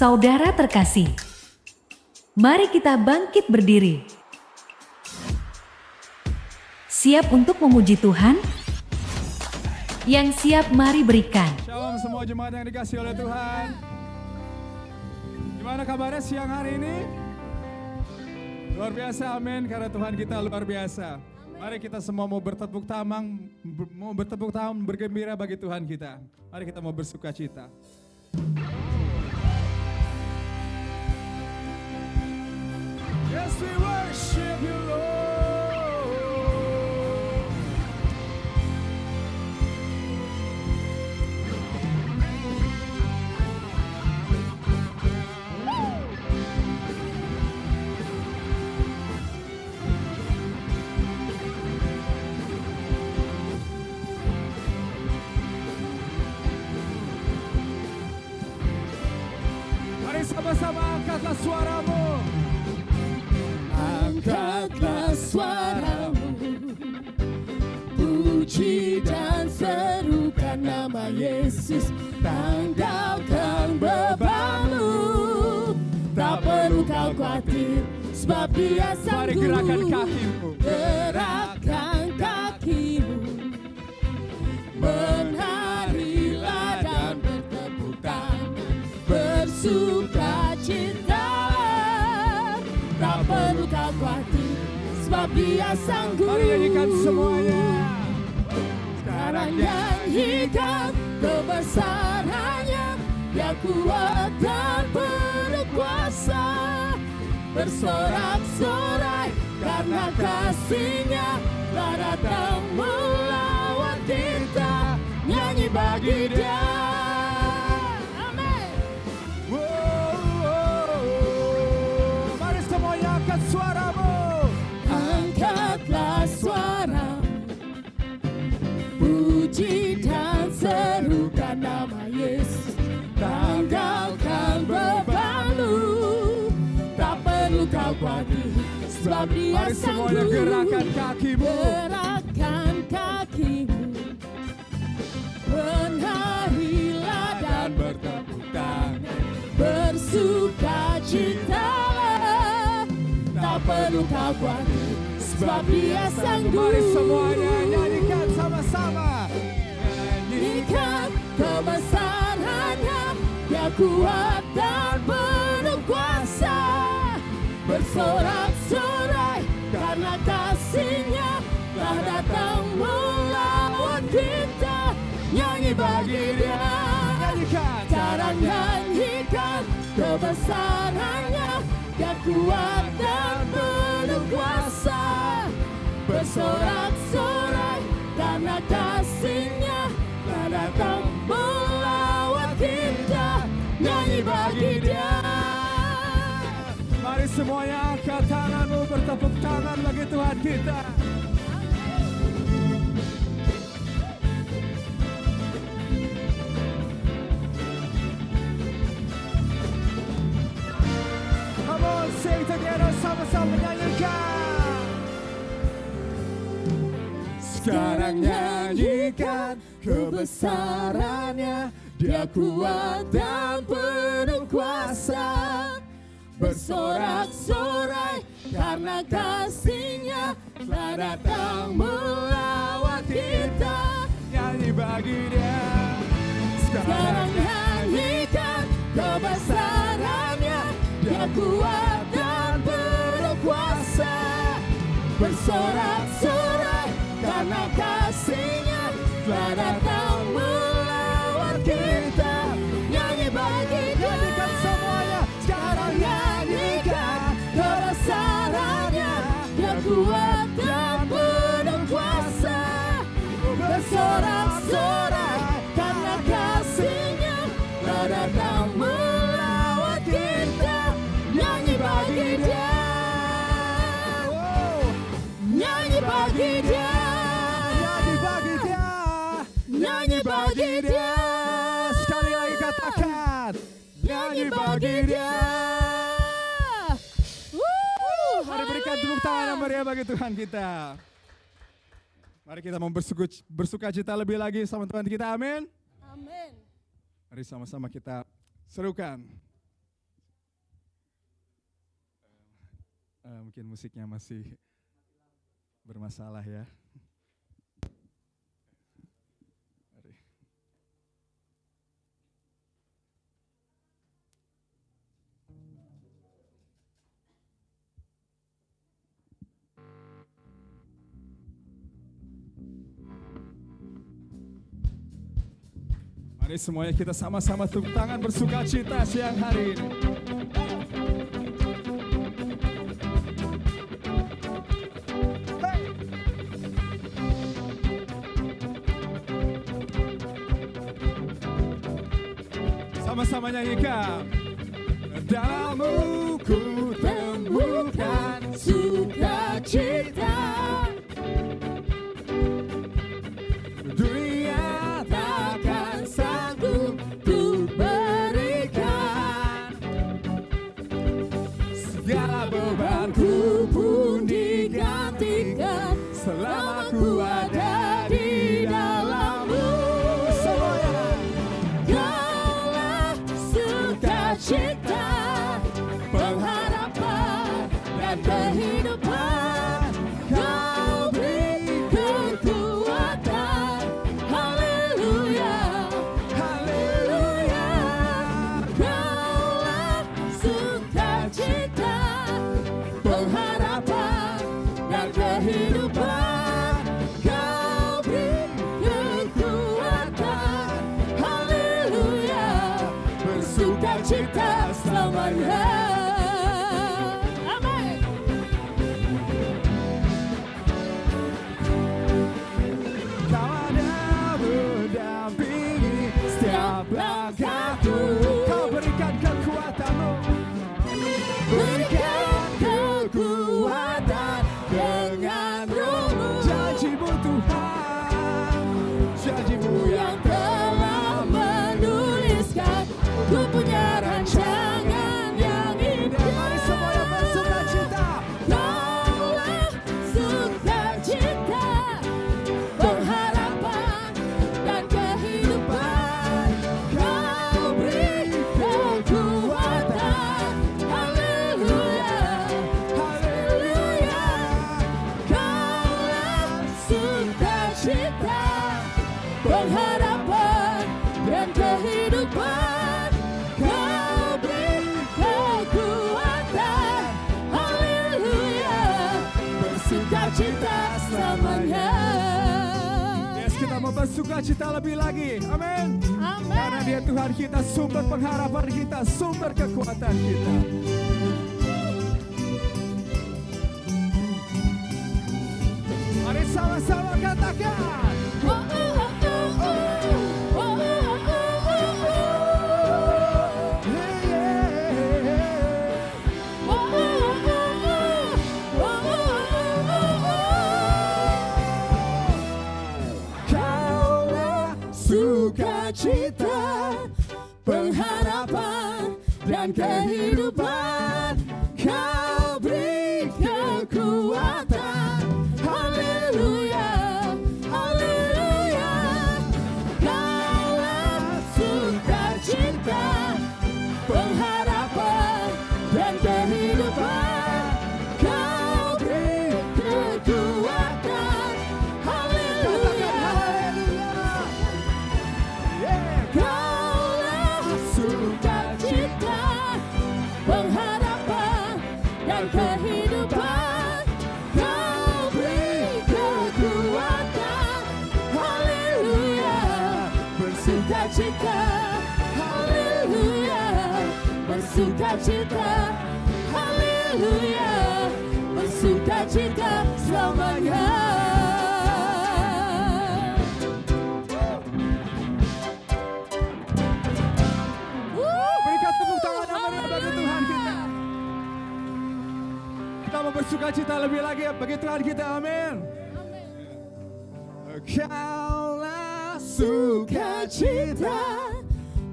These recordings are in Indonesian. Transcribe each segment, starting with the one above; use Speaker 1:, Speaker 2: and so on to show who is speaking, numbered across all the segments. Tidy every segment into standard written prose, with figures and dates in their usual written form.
Speaker 1: Saudara terkasih, mari kita bangkit berdiri. Siap untuk memuji Tuhan? Yang siap mari berikan.
Speaker 2: Shalom semua jemaat yang dikasihi oleh Tuhan. Gimana kabarnya siang hari ini? Luar biasa, amin, karena Tuhan kita luar biasa. Mari kita semua mau bertepuk tangan, bergembira bagi Tuhan kita. Mari kita mau bersuka cita. Yes, we worship you, Lord. Mari sama-sama angkatlah suaramu.
Speaker 3: Angkatlah suaramu, puji dan serukan nama Yesus. Tanggalkan bebanmu, tak perlu kau khawatir, sebab Dia
Speaker 2: Mari
Speaker 3: sanggup.
Speaker 2: gerakan kakimu.
Speaker 3: Gerakan kakimu, menarilah dan bertepuk tangan, bersuka cita. Tak perlu kau khawatir, sebab Dia sanggup.
Speaker 2: Mari nyanyikan semuanya.
Speaker 3: Sekarang nyanyikan kebesarannya, Dia kuat dan berkuasa. Bersorak-sorai karena kasih-Nya telah datang melawat kita. Nyanyi bagi Dia. Amin.
Speaker 2: Mari semuanya angkat suaramu.
Speaker 3: Angkatlah suaramu, puji dan serukan nama Yesus. Tanggalkan bebanmu, tak perlu kau khawatir, sebab Dia
Speaker 2: Mari semuanya
Speaker 3: sanggup.
Speaker 2: gerakan kakimu.
Speaker 3: Gerakan kakimu, menarilah dan bertepuk tangan, bersuka citalah. Tak perlu kau khawatir, sebab Dia sanggup.
Speaker 2: Mari semuanya nyanyikan sama-sama.
Speaker 3: Nyanyikan kebesarannya, Dia kuat dan berkuasa. Bersorak-sorai karena kasih-Nya telah datang melawat kita. Nyanyi bagi Dia.
Speaker 2: Nyanyikan.
Speaker 3: Sekarang nyanyikan kebesarannya, Dia kuat dan berkuasa. Bersorak-sorai karena kasih-Nya telah datang melawat kita. Nyanyi bagi Dia.
Speaker 2: Mari semuanya angkat tanganmu, bertepuk tangan bagi Tuhan kita. Come on, sing together, sama-sama nyanyikan.
Speaker 3: Sekarang nyanyikan kebesarannya, Dia kuat dan penuh kuasa. Bersorak-sorai karena kasih-Nya telah datang melawat kita.
Speaker 2: Nyanyi bagi Dia.
Speaker 3: Sekarang nyanyikan kebesarannya, Dia kuat dan penuh kuasa. Bersorak-sorai karena kasih-Nya telah datang melawat kita. Nyanyi bagi Dia.
Speaker 2: Nyanyikan semuanya.
Speaker 3: Sekarang nyanyikan kebesarannya, Dia kuat dan penuh kuasa. Bersorak-sorai karena kasih-Nya telah datang melawat kita. Nyanyi bagi Dia. Nyanyi bagi Dia.
Speaker 2: Nyanyi bagi Dia.
Speaker 3: Nyanyi bagi Dia.
Speaker 2: Sekali lagi katakan. Nyanyi bagi Dia. Mari berikan tepuk tangan yang meriah bagi Tuhan kita. Mari kita mau bersuka cita lebih lagi sama Tuhan kita, amin.
Speaker 3: Amin.
Speaker 2: Mari sama-sama kita serukan. Mungkin musiknya masih bermasalah ya. Mari. Mari semuanya kita sama-sama tepuk tangan bersuka cita siang hari ini. Sama-sama nyanyikan. Dalammu ku temukan
Speaker 3: sukacita,
Speaker 2: dunia
Speaker 3: takkan sanggup ku berikan.
Speaker 2: segala
Speaker 3: Bebanku pun digantikan selama ku ada di dalammu. Kaulah sukacita, pengharapan dan kehidupan. Kau beri kekuatan. Haleluya, haleluya. Kaulah sukacita, pengharapan dan kehidupan. Kau beri kekuatan. Haleluya, bersukacita selamanya. Amin.
Speaker 2: Kau ada mendampingi setiap langkahku. Kau berikan kekuatanmu.
Speaker 3: Berikan kekuatan dengan rohmu.
Speaker 2: Janjimu Tuhan, janjimu
Speaker 3: Yang telah menuliskan, ku punya rancangan yang indah.
Speaker 2: Mari semuanya bersuka cita.
Speaker 3: Kaulah sukacita, pengharapan dan kehidupan. Kau beri kekuatan. Haleluya, haleluya. Kaulah sukacita, pengharapan dan kehidupan. Kau beri kekuatan. Haleluya, bersukacita selamanya.
Speaker 2: Yes, kita mau bersuka cita lebih lagi. Amin.
Speaker 3: Amin.
Speaker 2: Karena dia Tuhan kita, sumber pengharapan kita, sumber kekuatan kita. Mari sama-sama katakan.
Speaker 3: Oh, oh, oh, oh, oh. Oh, oh, oh, oh, oh.
Speaker 2: Yeah, yeah, yeah.
Speaker 3: Oh, oh, oh, oh. Oh, oh, oh, oh.
Speaker 2: Kaulah
Speaker 3: Sukacita, pengharapan dan kehidupan. Kau beri kekuatan. Haleluya, haleluya. Kaulah sukacita, pengharapan dan kehidupan. Kau beri kekuatan. Haleluya. Kaulah sukacita, pengharapan dan kehidupan. Kau beri kekuatan. Haleluya, bersukacita. Haleluya, bersukacita. Haleluya, bersukacita selamanya.
Speaker 2: Berikan tepuk tangan yang meriah bagi Tuhan kita. Kita mau bersuka cita lebih lagi bagi Tuhan kita. Amin. Kaulah
Speaker 3: Sukacita,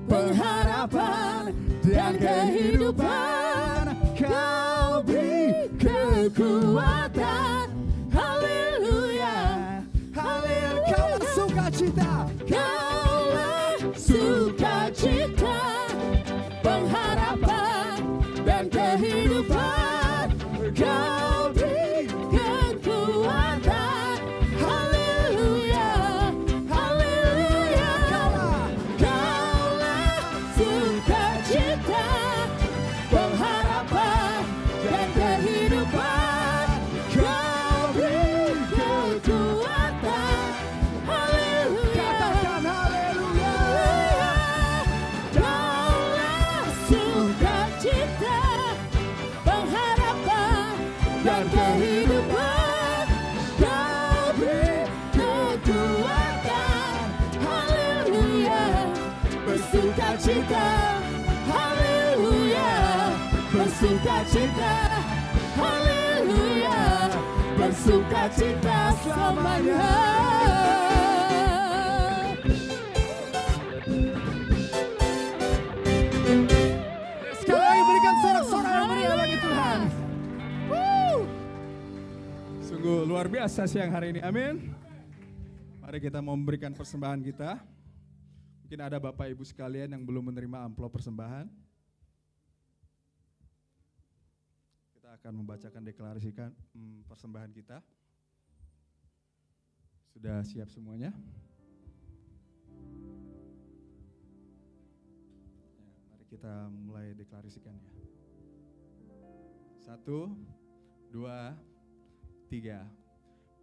Speaker 3: pengharapan dan kehidupan. Kau beri kekuatan. Haleluya, haleluya.
Speaker 2: Kaulah sukacita.
Speaker 3: Kaulah sukacita, pengharapan dan kehidupan. Kau bersukacita, haleluya, bersukacita, haleluya, bersukacita selamanya.
Speaker 2: Sekali lagi berikan sorak-sorai yang meriah bagi Tuhan. Sungguh luar biasa siang hari ini, amin. Mari kita mau memberikan persembahan kita. Mungkin ada Bapak Ibu sekalian yang belum menerima amplop persembahan. Kita akan membacakan deklarasikan persembahan kita. Sudah siap semuanya? Ya, mari kita mulai deklarasikannya. 1, 2, 3.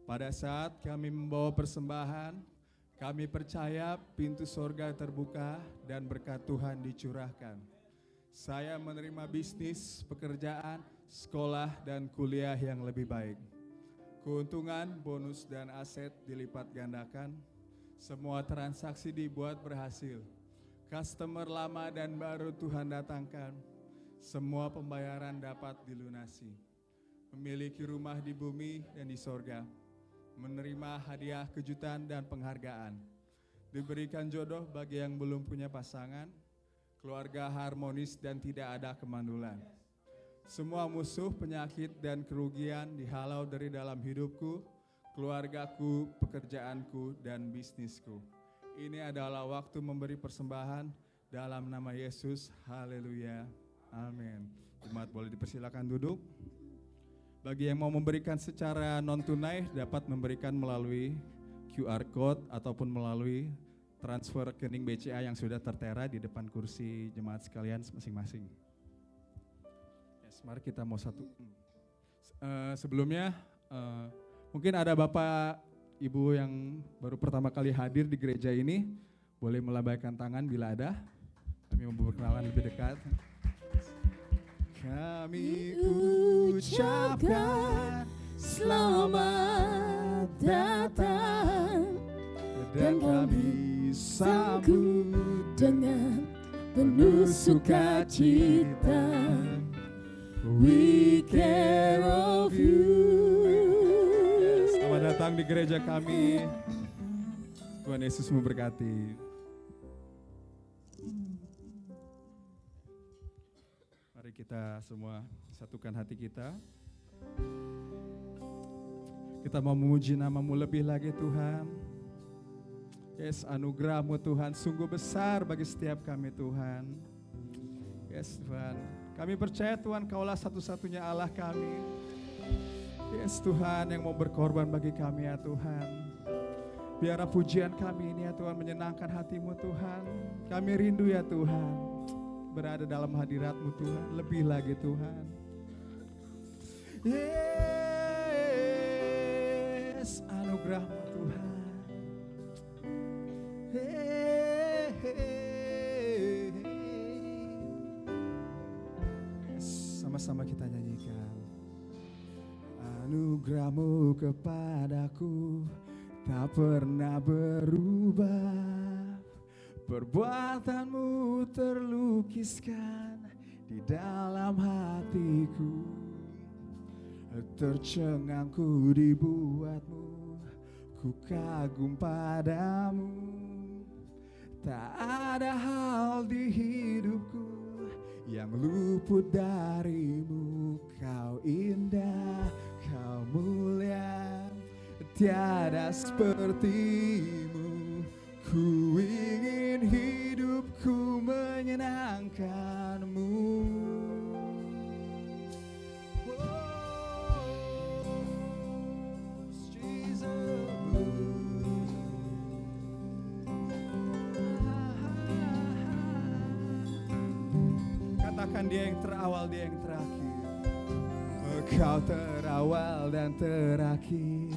Speaker 2: Pada saat kami membawa persembahan, kami percaya pintu sorga terbuka dan berkat Tuhan dicurahkan. Saya menerima bisnis, pekerjaan, sekolah, dan kuliah yang lebih baik. Keuntungan, bonus, dan aset dilipat gandakan. Semua transaksi dibuat berhasil. Customer lama dan baru Tuhan datangkan. Semua pembayaran dapat dilunasi. Memiliki rumah di bumi dan di sorga. Menerima hadiah kejutan dan penghargaan. Diberikan jodoh bagi yang belum punya pasangan. Keluarga harmonis dan tidak ada kemandulan. Semua musuh, penyakit, dan kerugian dihalau dari dalam hidupku, keluargaku, pekerjaanku, dan bisnisku. Ini adalah waktu memberi persembahan dalam nama Yesus. Haleluya. Amin. Umat boleh dipersilakan duduk. Bagi yang mau memberikan secara non-tunai dapat memberikan melalui QR Code ataupun melalui transfer rekening BCA yang sudah tertera di depan kursi jemaat sekalian masing-masing. Yes, mari kita mau satu. Sebelumnya mungkin ada Bapak Ibu yang baru pertama kali hadir di gereja ini, boleh melambaikan tangan bila ada. Kami mau berkenalan lebih dekat. Kami ucapkan
Speaker 3: selamat datang dan kami sambut dengan penuh sukacita. We care of you.
Speaker 2: Selamat datang di gereja kami. Tuhan Yesus memberkati. Mari kita semua satukan hati kita. Kita mau memuji nama-Mu lebih lagi Tuhan. Yes, anugerah-Mu Tuhan sungguh besar bagi setiap kami Tuhan. Yes Tuhan, kami percaya Tuhan Kaulah satu-satunya Allah kami. Yes Tuhan yang mau berkorban bagi kami ya Tuhan. Biarlah pujian kami ini ya Tuhan menyenangkan hati-Mu Tuhan. Kami rindu ya Tuhan berada dalam hadirat-Mu Tuhan, lebih lagi Tuhan. Yes, anugerah-Mu Tuhan. Yes, sama-sama kita nyanyikan. Anugerah-Mu kepadaku tak pernah berubah. Perbuatan-Mu terlukiskan di dalam hatiku. Tercengang-Ku dibuat-Mu, ku kagum padamu. Tak ada hal di hidupku yang luput dari-Mu. Kau indah, Kau mulia, tiada seperti-Mu. Ku ingin hidupku menyenangkan-Mu. Oh, Jesus. Katakan Dia yang terawal, Dia yang terakhir. Kau terawal dan terakhir,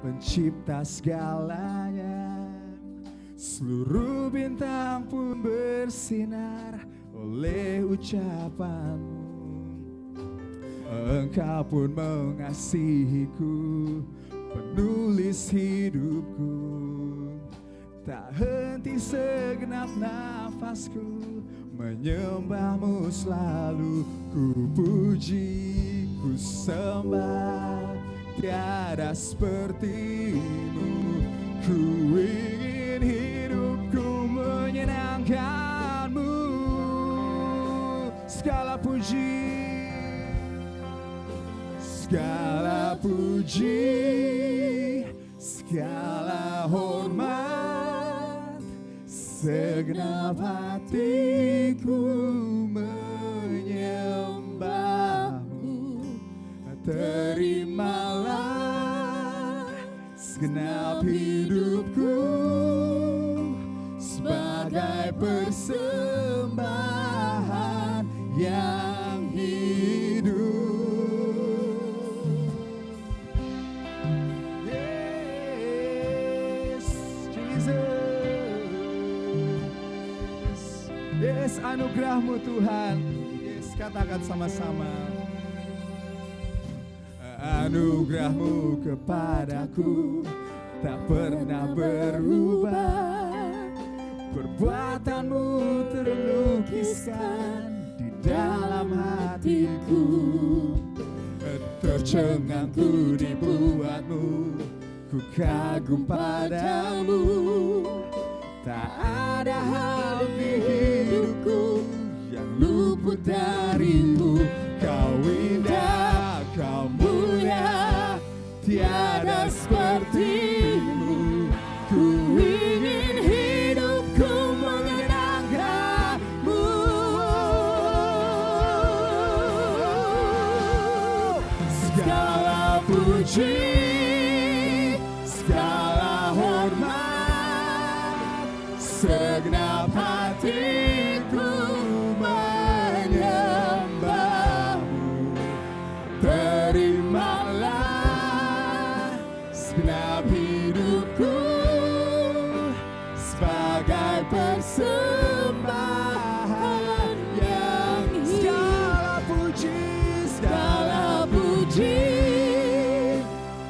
Speaker 2: pencipta segalanya. Seluruh bintang pun bersinar oleh ucapan-Mu. Engkau pun mengasihiku, penulis hidupku. Tak henti segenap nafasku, menyembahmu selalu, ku puji, ku sembah, tiada sepertimu. Ku ingin hidupku menyenangkanmu. Segala puji, segala puji, segala hormat, segenap hatiku menyembahmu. Terimalah segenap hidupku sebagai persembahan yang hidup. Yes, Jesus. Yes, anugerahmu Tuhan. Yes, katakan sama-sama. Anugerahmu kepadaku tak pernah berubah. Perbuatanmu terlukiskan di dalam hatiku. Tercengangku dibuatmu, ku kagum padamu. Tak ada hal di hidupku yang luput darimu. Kau indah, kau mulia, tiada sepertimu. Ku ingin hidupku menyenangkanmu. Segala puji, segala hormat, segenap hatiku menyembahmu. Terimalah segenap hidupku sebagai persembahan yang segala puji, segala puji,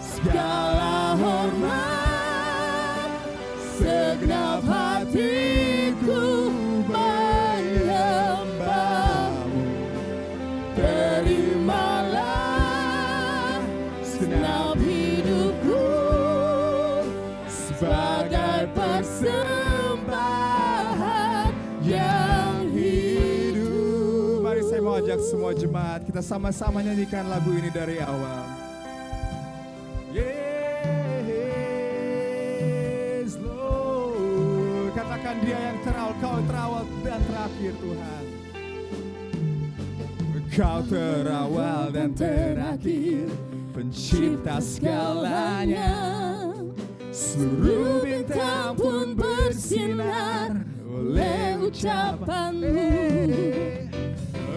Speaker 2: segala hormat, segenap hatiku menyembahmu. Terimalah segenap hidupku sebagai persembahan yang hidup. Mari saya mau ajak semua jemaat, kita sama-sama nyanyikan lagu ini dari awal. Yes, Lord. Katakan Dia yang terawal, Kau terawal dan terakhir Tuhan. Kau terawal dan terakhir, pencipta segalanya. Seluruh bintang pun bersinar oleh ucapanmu.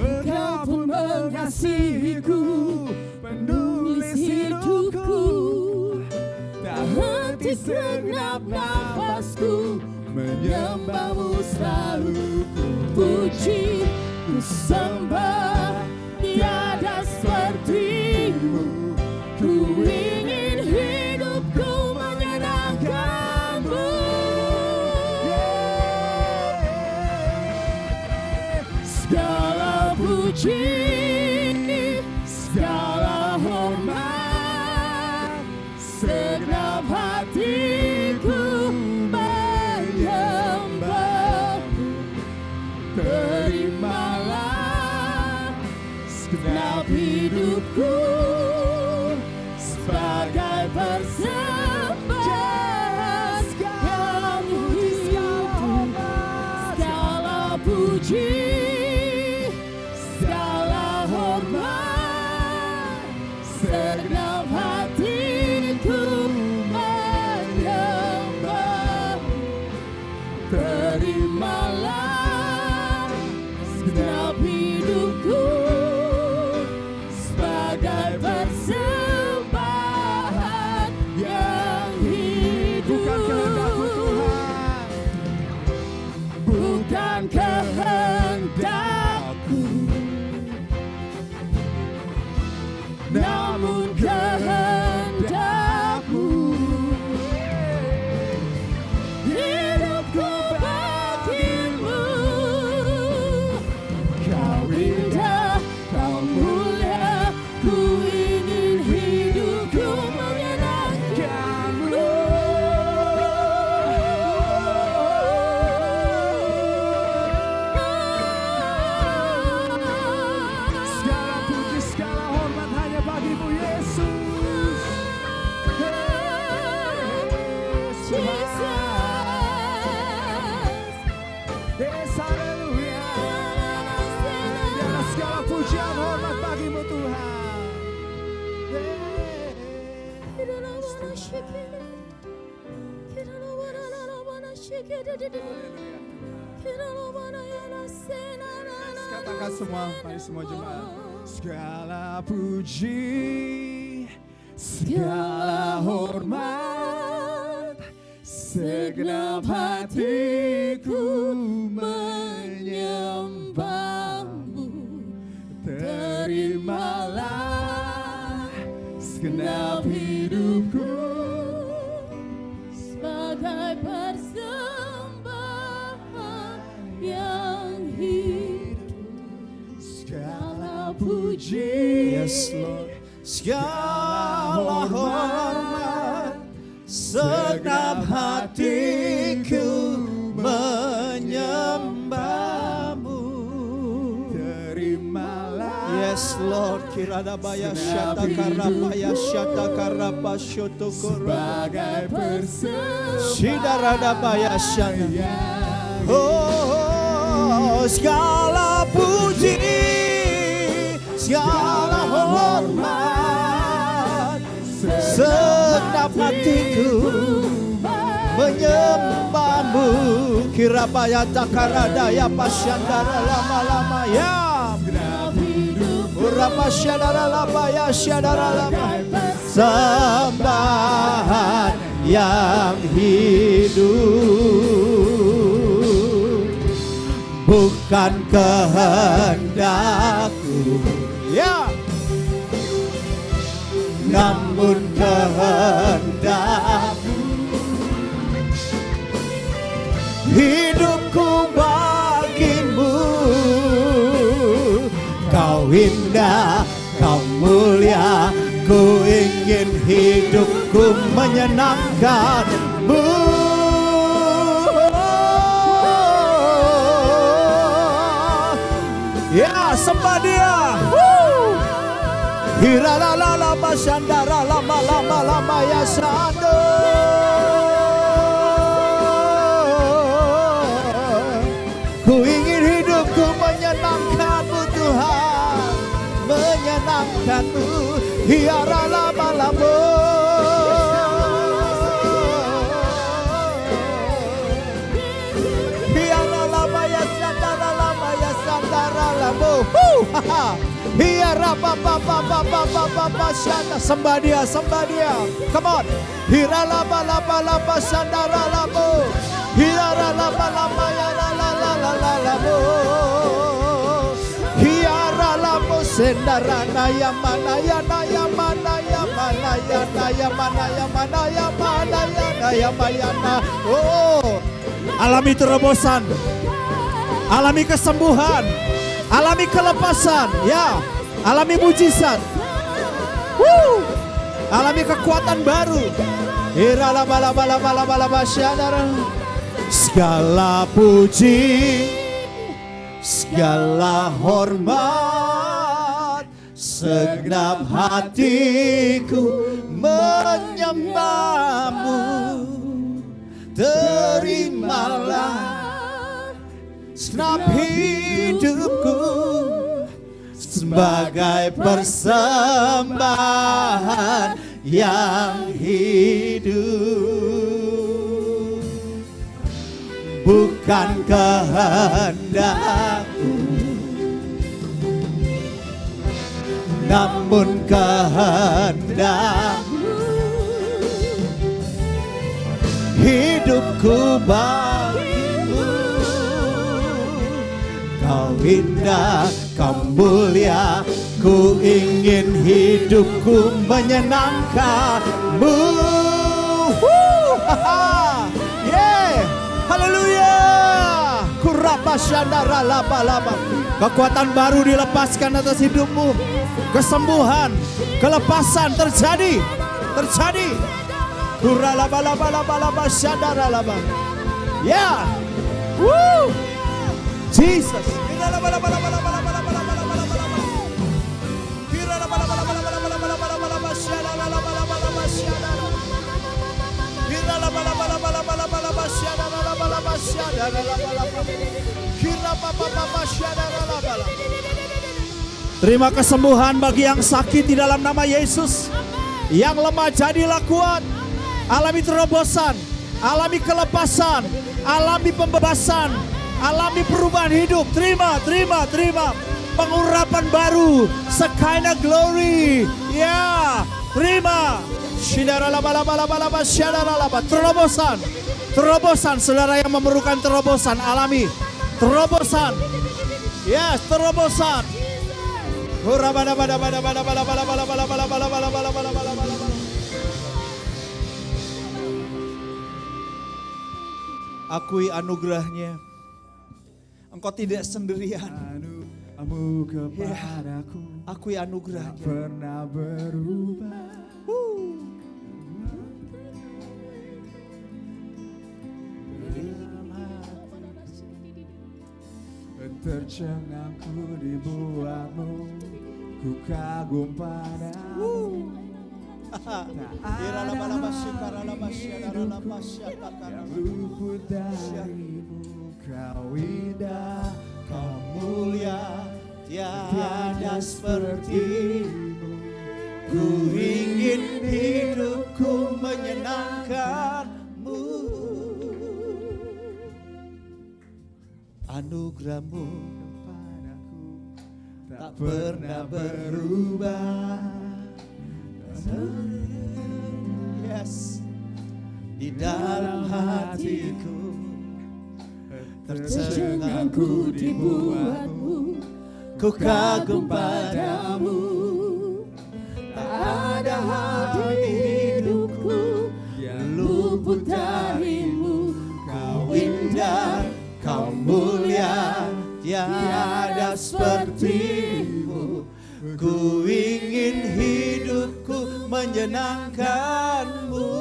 Speaker 2: Engkau pun mengasihiku, penulis hidupku. Tak henti segenap nafasku, menyembahmu selalu. Ku puji, ku sembah, tiada sepertimu. Ku ingin hidupku menyenangkanmu. Segala puji, segala hormat, segenap hatiku menyembahmu. Terimalah segenap hidupku sebagai persembahan yang hidup. Segala puji, segala Yes, haleluya. Biarlah segala pujian hormat bagimu Tuhan. Katakan semua, mari semua jemaat. Segala puji, segala hormat, segenap hatiku menyembahmu. Terimalah segenap hidupku
Speaker 3: sebagai persembahan yang hidup.
Speaker 2: segala puji.
Speaker 4: Yes Lord. Segala hormat, segenap hatiku menyembahmu.
Speaker 2: Terimalah.
Speaker 4: Yes Lord. Kirada baya syata karabaya syata karaba syoto kora.
Speaker 2: Sebagai persembahan
Speaker 4: Sidarada baya syata. Oh, segala puji, segala hormat, segenap hatiku menyembahmu. Kirabaya takaradaya pasyandara lama-lama ya. Urapa syadara labaya syadara lama. Sembahan yang hidup, bukan kehendakku, ya, namun kehendakmu. Hidupku bagimu, kau indah, kau mulia, ku ingin hidupku menyenangkanmu. Ya, sembah dia. Hiralala basandara lama ya sando. Ku ingin hidupku menyenangkanmu Tuhan, menyenangkanmu. Hiarala malamu. Hiarala ya sandara lama ya sandara lamu. Hiara papa syanda. Sembah dia, come on. Hirala laba sandara lamu. Hiara laba ya lamu. Hiara lamu sendara naya mana ya naya mana ya mana ya naya mana ya mana ya mana ya naya mana. Oh, alami terobosan, alami kesembuhan, alami kelepasan, ya, alami mujizat, alami kekuatan baru. Segala puji, segala hormat, segenap hatiku menyembahmu. Terimalah segenap hidupku sebagai persembahan yang hidup, bukan kehendakku, namun kehendakmu. Hidupku bagimu, kau indah, kau mulia, ku ingin hidupku menyenangkanmu. Yeah, haleluya. Kurabasyandara laba-laba. Kekuatan baru dilepaskan atas hidupmu. Kesembuhan, kelepasan terjadi. Kuralaba-laba-laba-laba syandara laba. Yeah. Woo. Jesus. Terima kesembuhan bagi yang sakit di dalam nama Yesus. Yang lemah jadilah kuat. Alami terobosan, alami kelepasan, alami pembebasan, alami perubahan hidup. Terima. Pengurapan baru, Shekinah glory. Ya, terima. Terobosan, saudara yang memerlukan terobosan, alami terobosan. Yes, terobosan. Akui anugerahnya. Engkau tidak sendirian.
Speaker 2: Anugerahmu kepadaku
Speaker 4: Akui
Speaker 2: tak
Speaker 4: anugerahnya.
Speaker 2: pernah berubah. Tercengangku dibuatmu, ku kagum padamu. Tak ada yang luput darimu. Kau indah,
Speaker 4: Kau mulia, tiada sepertimu. Ku ingin hidupku menyenangkanmu. Anugerahmu
Speaker 2: padaku
Speaker 4: tak pernah berubah. Yes, di dalam hatiku tercengangku dibuatmu, ku kagum padamu. Tak ada hal di hidupku yang luput darimu. Kau indah, kau mulia, tiada sepertimu. Ku ingin hidupku menyenangkanmu.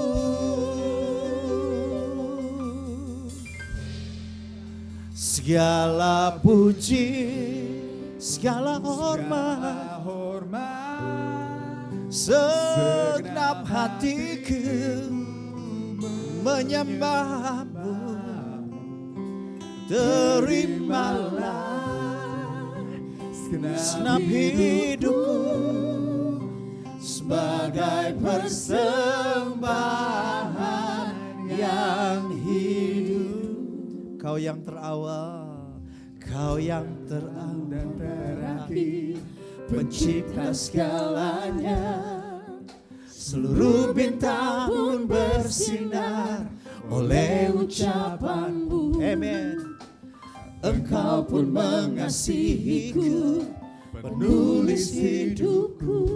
Speaker 4: Segala puji, segala hormat, segenap hatiku menyembahmu. Terimalah segenap hidupku sebagai persembahan yang hidup. Kau yang terawal, Kau yang terawal dan terakhir, pencipta segalanya. Seluruh bintang pun bersinar oleh ucapanmu. Amen. Engkau pun mengasihiku, penulis hidupku.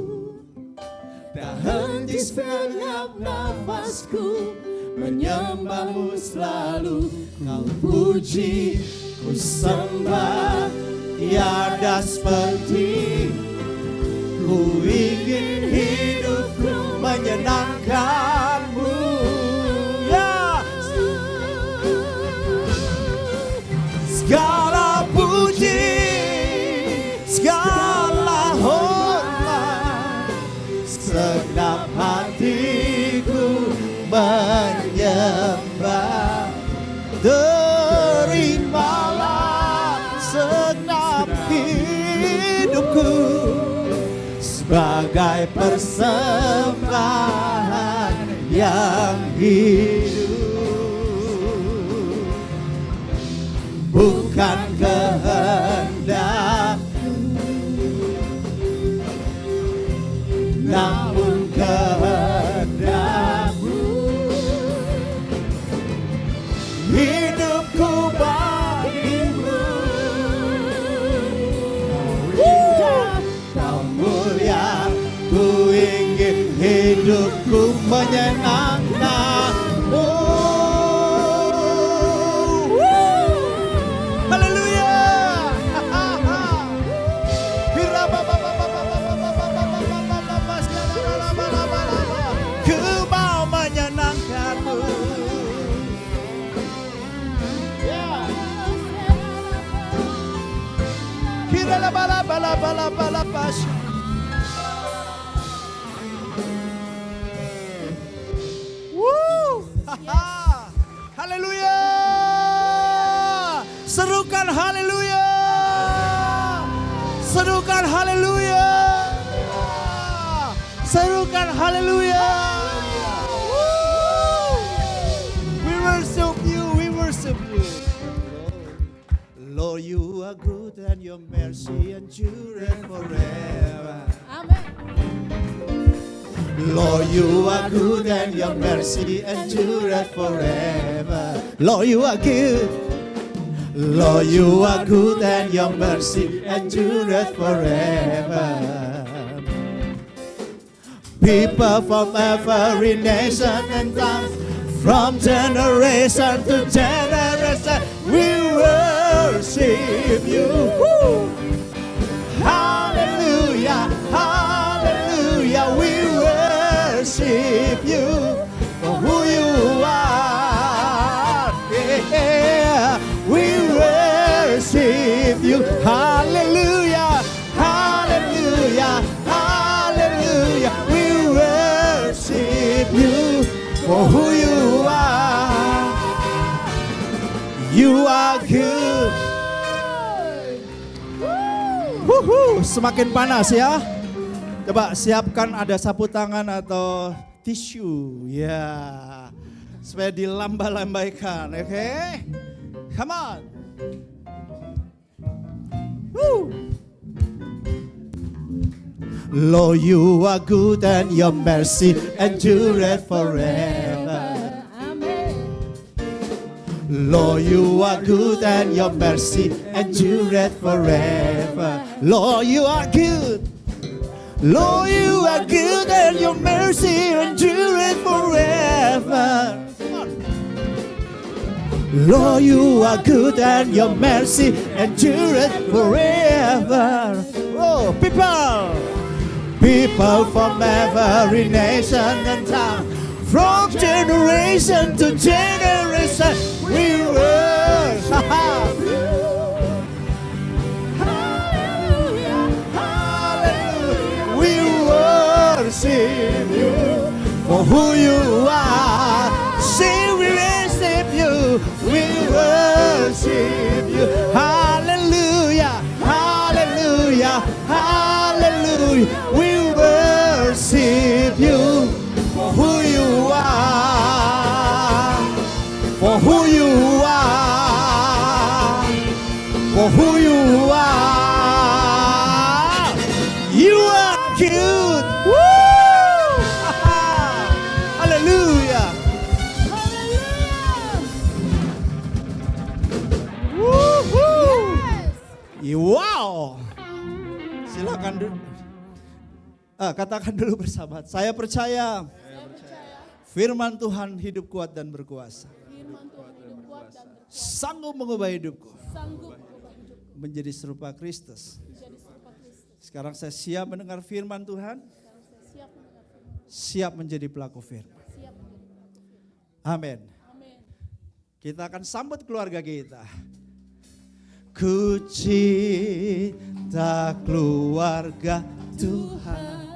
Speaker 4: Tak henti setiap nafasku menyembahmu selalu. Kau puji, ku sembah, tiada seperti. Ku ingin hidupku menyenangkanmu. Ya, segala puji, segala hormat, segenap hatiku menyembah. Terimalah segenap hidupku sebagai persembahan yang hidup. Bukan kehendakku, namun kehendakmu. Hidupku bagimu. Indah, Kau mulia, ku ingin hidupku menyenangkanmu. Haleluya. Ku mau menyenangkanmu. Woo! Haleluya. Serukan haleluya. Serukan haleluya. Serukan haleluya. We worship you, we worship you. Lord, you are good and your mercy endureth forever.
Speaker 3: Amen.
Speaker 4: Lord, you are good and your mercy endureth forever. Lord, you are good. Lord, you are good and your mercy endureth forever. People from every nation and tongue, from generation to generation, we worship you. Woo! Hallelujah, hallelujah, we worship you for who you are. Yeah, we worship you. Hallelujah, hallelujah, hallelujah, we worship you for who you are. You are good. Wuhu, semakin panas ya. Coba siapkan ada sapu tangan atau tisu ya. Supaya dilamba-lambaikan, oke? Come on. Woo. Lord, you are good and your mercy endureth forever. Lord, you are good and your mercy endureth forever. Lord, you are good. Lord, you are good and your mercy endureth forever. Lord, you are good and your mercy endureth forever. Oh, people from every nation and tongue, from generation to generation, we worship. Hallelujah, hallelujah, we worship you for who you are. Say we worship you, we worship you. Hallelujah, hallelujah, hallelujah, we worship you for who you are, for who you are, for who you are. You are good. Woo! Hallelujah. Woohoo. Wow. Silakan dulu. Katakan dulu bersama. Saya percaya firman Tuhan hidup kuat dan berkuasa. Sanggup mengubah hidupku menjadi serupa Kristus. Sekarang saya siap mendengar firman Tuhan. Siap menjadi pelaku firman. Amin. Kita akan sambut keluarga kita. Ku cinta keluarga Tuhan,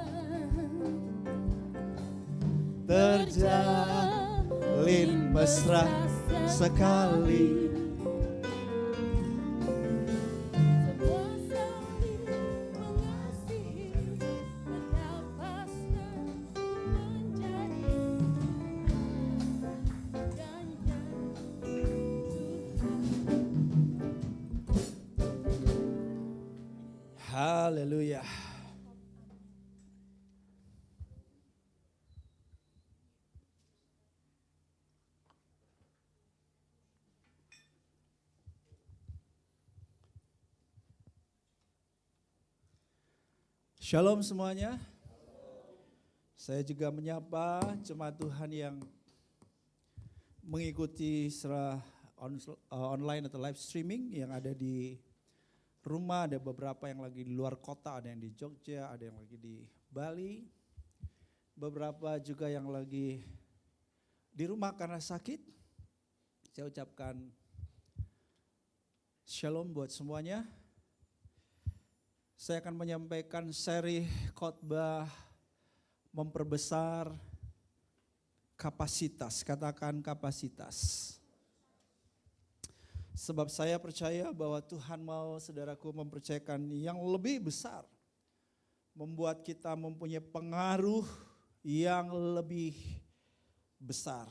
Speaker 4: terjalin mesra sekali. Haleluya. Shalom semuanya. Saya juga menyapa jemaat Tuhan yang mengikuti secara online atau live streaming yang ada di rumah. Ada beberapa yang lagi di luar kota, ada yang di Jogja, ada yang lagi di Bali. Beberapa juga yang lagi di rumah karena sakit. Saya ucapkan shalom buat semuanya. Saya akan menyampaikan seri khotbah memperbesar kapasitas, katakan kapasitas. Sebab saya percaya bahwa Tuhan mau saudaraku mempercayakan yang lebih besar. Membuat kita mempunyai pengaruh yang lebih besar.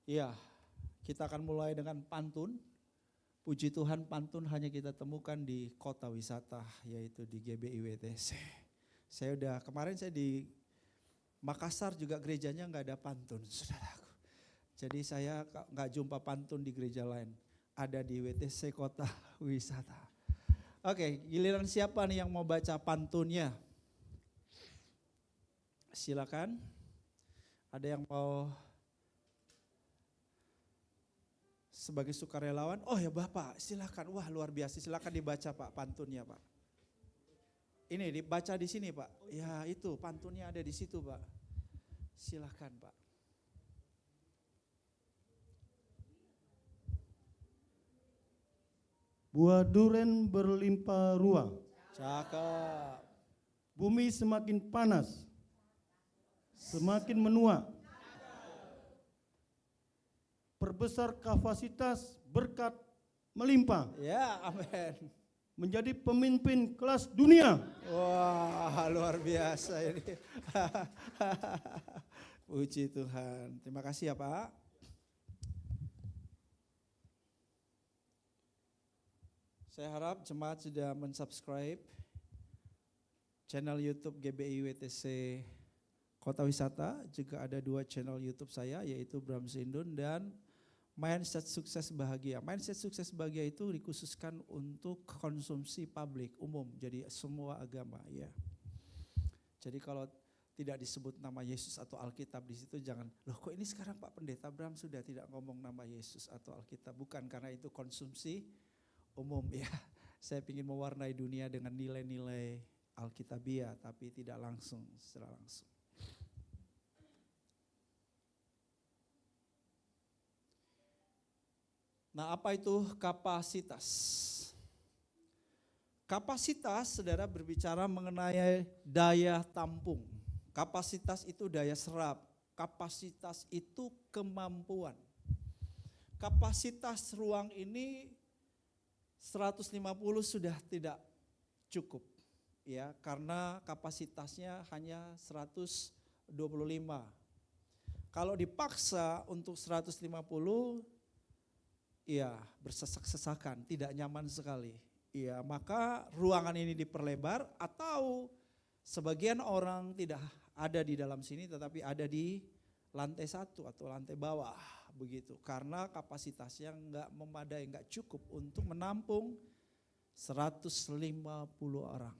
Speaker 4: Ya, kita akan mulai dengan pantun. Puji Tuhan, pantun hanya kita temukan di kota wisata, yaitu di GBI WTC. Kemarin saya di Makassar juga gerejanya nggak ada pantun, saudaraku. Jadi saya nggak jumpa pantun di gereja lain, ada di WTC kota wisata. Oke, giliran siapa nih yang mau baca pantunnya? Silakan. Ada yang mau sebagai sukarelawan? Oh ya Bapak, silakan. Wah luar biasa, silakan dibaca Pak pantunnya Pak. Ini dibaca di sini Pak. Ya itu pantunnya ada di situ Pak. Silakan Pak.
Speaker 5: Buah duren berlimpah ruah,
Speaker 4: Cakep.
Speaker 5: bumi semakin panas, semakin menua. Perbesar kapasitas berkat melimpah,
Speaker 4: Ya amin.
Speaker 5: menjadi pemimpin kelas dunia.
Speaker 4: Wah luar biasa ini. Puji Tuhan. Terima kasih ya Pak. Saya harap jemaat sudah mensubscribe channel YouTube GBI WTC Kota Wisata. Juga ada 2 channel YouTube saya, yaitu Bram Sindun dan Mindset Sukses Bahagia. Mindset Sukses Bahagia itu dikhususkan untuk konsumsi publik umum, jadi semua agama ya. Jadi kalau tidak disebut nama Yesus atau Alkitab di situ jangan, loh kok ini sekarang Pak Pendeta Bram sudah tidak ngomong nama Yesus atau Alkitab. Bukan, karena itu konsumsi umum ya. Saya ingin mewarnai dunia dengan nilai-nilai Alkitabiah tapi tidak langsung, secara langsung. Nah, apa itu kapasitas? Kapasitas, saudara, berbicara mengenai daya tampung. Kapasitas itu daya serap. Kapasitas itu kemampuan. Kapasitas ruang ini 150 sudah tidak cukup. Ya, karena kapasitasnya hanya 125. Kalau dipaksa untuk 150, ya bersesak-sesakan, tidak nyaman sekali. Ya, maka ruangan ini diperlebar atau sebagian orang tidak ada di dalam sini tetapi ada di lantai 1 atau lantai bawah begitu. Karena kapasitasnya enggak memadai, enggak cukup untuk menampung 150 orang.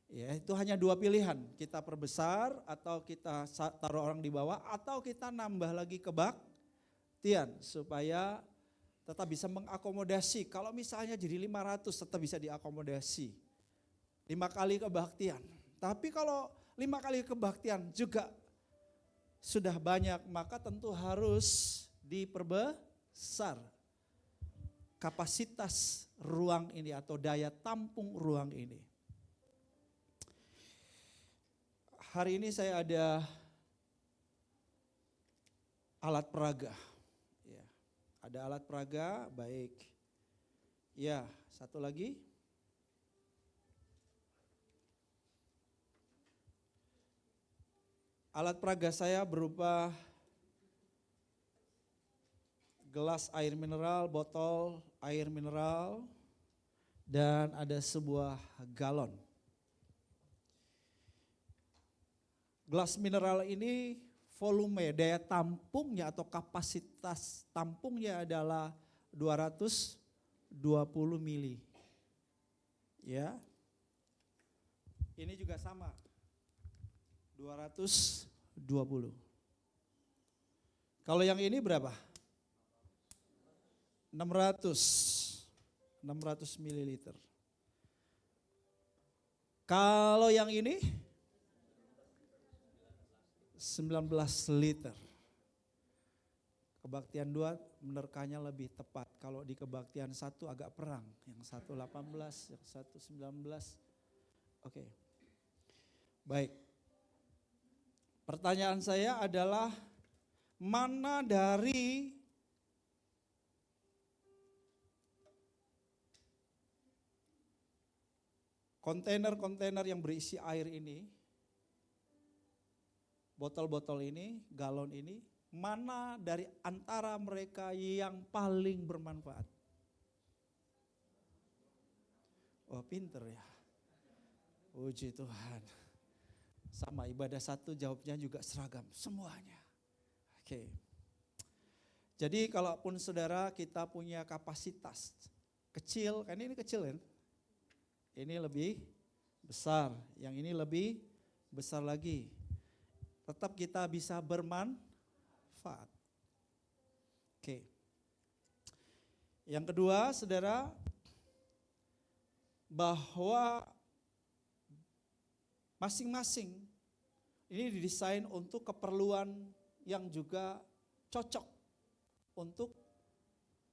Speaker 4: Ya, itu hanya 2 pilihan, kita perbesar atau kita taruh orang di bawah atau kita nambah lagi kebaktian supaya tetap bisa mengakomodasi. Kalau misalnya jadi 500 tetap bisa diakomodasi. 5 kali kebaktian. Tapi kalau 5 kali kebaktian juga sudah banyak, maka tentu harus diperbesar kapasitas ruang ini atau daya tampung ruang ini. Hari ini saya ada alat peraga. Ya, ada alat peraga, baik. Ya, satu lagi. Alat peraga saya berupa gelas air mineral, botol air mineral, dan ada sebuah galon. Gelas mineral ini volume, daya tampungnya atau kapasitas tampungnya adalah 220 mili. Ya. Ini juga sama. 220. Kalau yang ini berapa? 600 mililiter. Kalau yang ini 19 liter. Kebaktian 2 menerkanya lebih tepat. Kalau di kebaktian 1 agak perang. Yang 1 18, yang 1 19. Oke. Baik. Pertanyaan saya adalah mana dari kontainer-kontainer yang berisi air ini, botol-botol ini, galon ini, mana dari antara mereka yang paling bermanfaat? Oh, pinter ya. Puji Tuhan. Sama ibadah satu jawabnya juga seragam, semuanya. Oke. Jadi kalaupun saudara kita punya kapasitas kecil, kan ini kecil kan? Ini lebih besar, yang ini lebih besar lagi. Tetap kita bisa bermanfaat. Oke. Yang kedua, saudara, bahwa masing-masing ini didesain untuk keperluan yang juga cocok untuk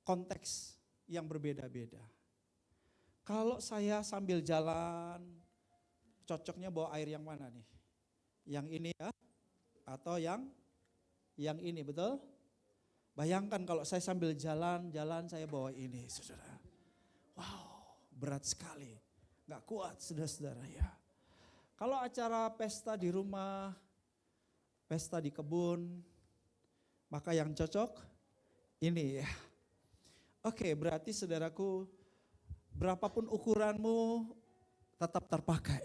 Speaker 4: konteks yang berbeda-beda. Kalau saya sambil jalan, cocoknya bawa air yang mana nih? Yang ini ya? Atau yang ini, betul? Bayangkan kalau saya sambil jalan-jalan saya bawa ini, saudara. Wow, berat sekali. Gak kuat, saudara-saudara ya. Kalau acara pesta di rumah, pesta di kebun, maka yang cocok ini ya. Oke, berarti saudaraku, berapapun ukuranmu tetap terpakai,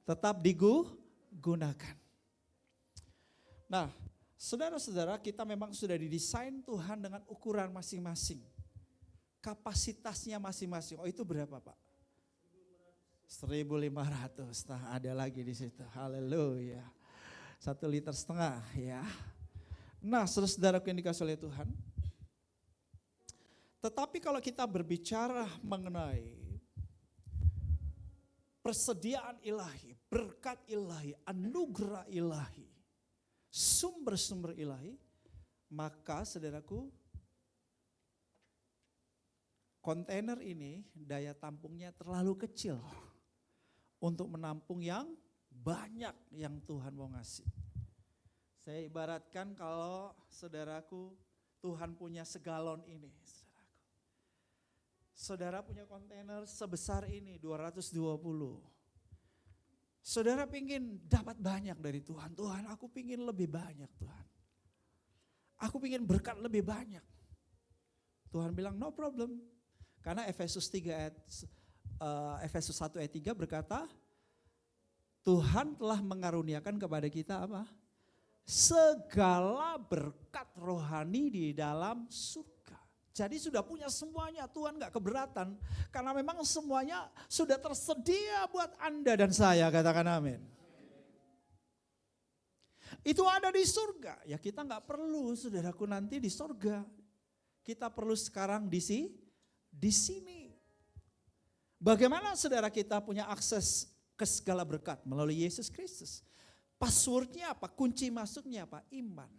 Speaker 4: tetap digunakan. Nah, saudara-saudara, kita memang sudah didesain Tuhan dengan ukuran masing-masing. Kapasitasnya masing-masing. Oh, itu berapa, Pak? 1.500. Nah, ada lagi di situ. Haleluya. 1,5 liter ya. Nah, saudara-saudaraku yang dikasihi oleh Tuhan. Tetapi kalau kita berbicara mengenai persediaan ilahi, berkat ilahi, anugerah ilahi, sumber-sumber ilahi, maka saudaraku, kontainer ini daya tampungnya terlalu kecil untuk menampung yang banyak yang Tuhan mau ngasih. Saya ibaratkan kalau saudaraku, Tuhan punya segalon ini. Saudara punya kontainer sebesar ini 220. Saudara pingin dapat banyak dari Tuhan. Tuhan, aku pingin lebih banyak Tuhan. Aku pingin berkat lebih banyak. Tuhan bilang no problem. Karena Efesus 1 ayat 3 berkata, Tuhan telah mengaruniakan kepada kita apa? Segala berkat rohani di dalam surga. Jadi sudah punya semuanya, Tuhan gak keberatan. Karena memang semuanya sudah tersedia buat Anda dan saya, katakan amin. Itu ada di surga, ya kita gak perlu saudaraku nanti di surga. Kita perlu sekarang di sini. Bagaimana saudara kita punya akses ke segala berkat melalui Yesus Kristus? Passwordnya apa? Kunci masuknya apa? Iman.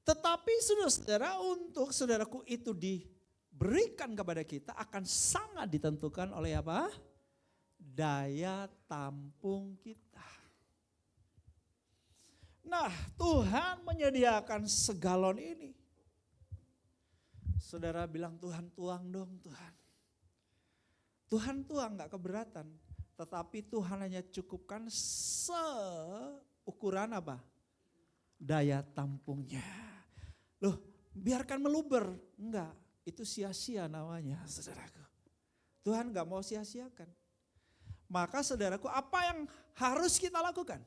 Speaker 4: Tetapi saudara-saudara, untuk saudaraku itu diberikan kepada kita akan sangat ditentukan oleh apa? Daya tampung kita. Nah, Tuhan menyediakan segalon ini. Saudara bilang, Tuhan tuang dong Tuhan. Tuhan tuang gak keberatan. Tetapi Tuhan hanya cukupkan seukuran apa? Daya tampungnya. Loh, biarkan meluber. Enggak, itu sia-sia namanya saudaraku. Tuhan gak mau sia-siakan. Maka saudaraku, apa yang harus kita lakukan?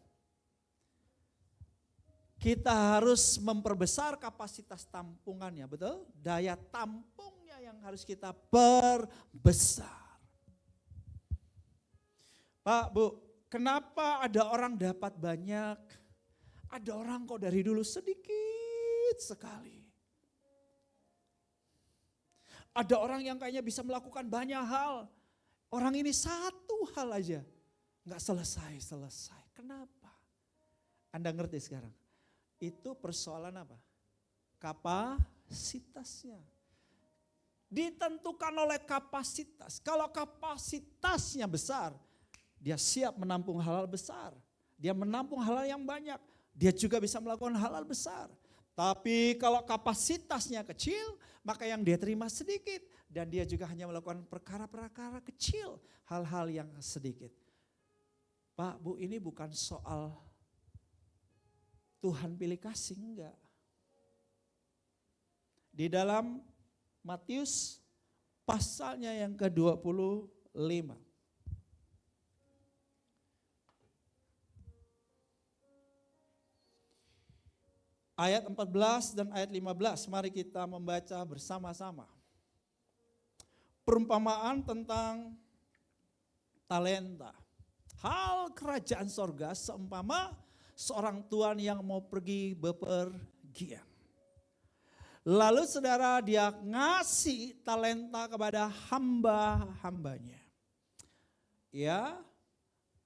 Speaker 4: Kita harus memperbesar kapasitas tampungannya, betul? Daya tampungnya yang harus kita perbesar. Pak, Bu, kenapa ada orang dapat banyak, ada orang kok dari dulu sedikit sekali. Ada orang yang kayaknya bisa melakukan banyak hal, orang ini satu hal aja, gak selesai. Kenapa? Anda ngerti sekarang? Itu persoalan apa? Kapasitasnya. Ditentukan oleh kapasitas. Kalau kapasitasnya besar, dia siap menampung hal-hal besar. Dia menampung hal-hal yang banyak. Dia juga bisa melakukan hal-hal besar. Tapi kalau kapasitasnya kecil, maka yang dia terima sedikit. Dan dia juga hanya melakukan perkara-perkara kecil, hal-hal yang sedikit. Pak, Bu, ini bukan soal Tuhan pilih kasih, enggak. Di dalam Matius pasalnya yang ke-25. Ayat 14 dan ayat 15, mari kita membaca bersama-sama. Perumpamaan tentang talenta. Hal kerajaan sorga seumpama seorang tuan yang mau pergi bepergian. Lalu saudara, dia ngasih talenta kepada hamba-hambanya. Ya,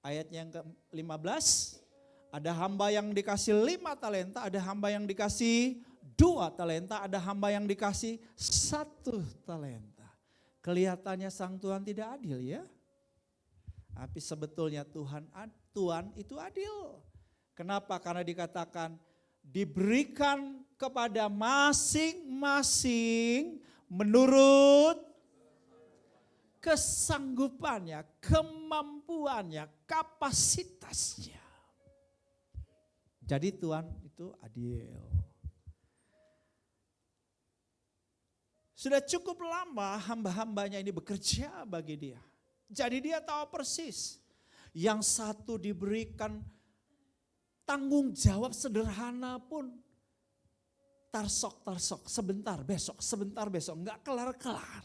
Speaker 4: ayat yang ke-15. Ada hamba yang dikasih 5 talenta, ada hamba yang dikasih 2 talenta, ada hamba yang dikasih 1 talenta. Kelihatannya sang Tuhan tidak adil ya. Tapi sebetulnya Tuhan itu adil. Kenapa? Karena dikatakan diberikan kepada masing-masing menurut kesanggupannya, kemampuannya, kapasitasnya. Jadi Tuhan itu adil. Sudah cukup lama hamba-hambanya ini bekerja bagi dia. Jadi dia tahu persis. Yang satu diberikan tanggung jawab sederhana pun. Tarsok, sebentar besok, enggak kelar-kelar.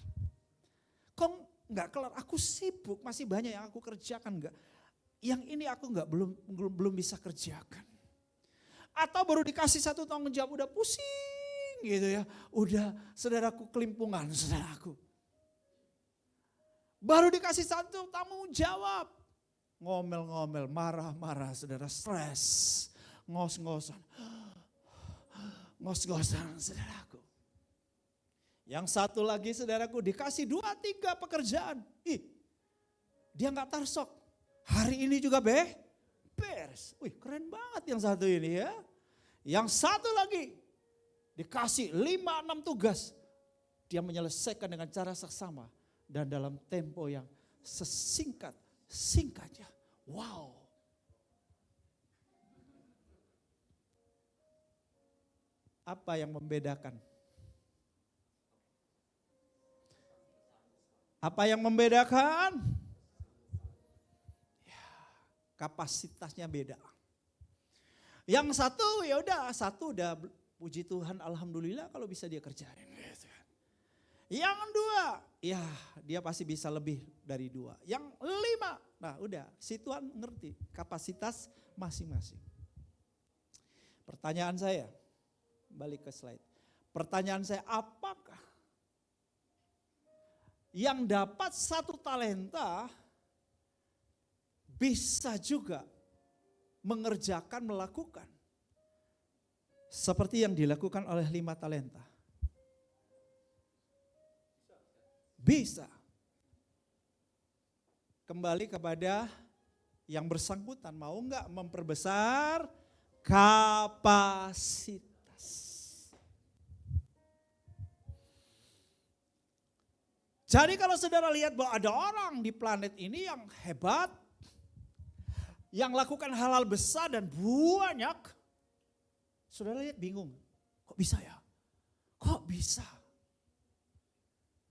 Speaker 4: Kok enggak kelar, aku sibuk, masih banyak yang aku kerjakan enggak. Yang ini aku belum bisa kerjakan. Atau baru dikasih 1 tanggung jawab udah pusing gitu ya. Udah saudaraku kelimpungan saudaraku. Baru dikasih 1 tanggung jawab. Ngomel-ngomel, marah-marah saudara, stres. Ngos-ngosan. Ngos-ngosan saudaraku. Yang satu lagi saudaraku dikasih 2-3 pekerjaan. Dia gak tarsok. Hari ini juga beres. Wih, keren banget yang satu ini ya. Yang satu lagi dikasih 5-6 tugas. Dia menyelesaikan dengan cara seksama dan dalam tempo yang sesingkat-singkatnya. Wow. Apa yang membedakan? Apa yang membedakan? Kapasitasnya beda. Yang satu ya udah, satu udah puji Tuhan alhamdulillah kalau bisa dia kerjain. Yang 2, ya dia pasti bisa lebih dari 2. Yang 5, nah udah si Tuhan ngerti kapasitas masing-masing. Pertanyaan saya, balik ke slide. Pertanyaan saya, apakah yang dapat 1 talenta bisa juga melakukan seperti yang dilakukan oleh 5 talenta? Bisa. Kembali kepada yang bersangkutan, mau enggak memperbesar kapasitas. Jadi kalau saudara lihat bahwa ada orang di planet ini yang hebat, yang lakukan hal-hal besar dan banyak, saudara lihat bingung, kok bisa ya? Kok bisa?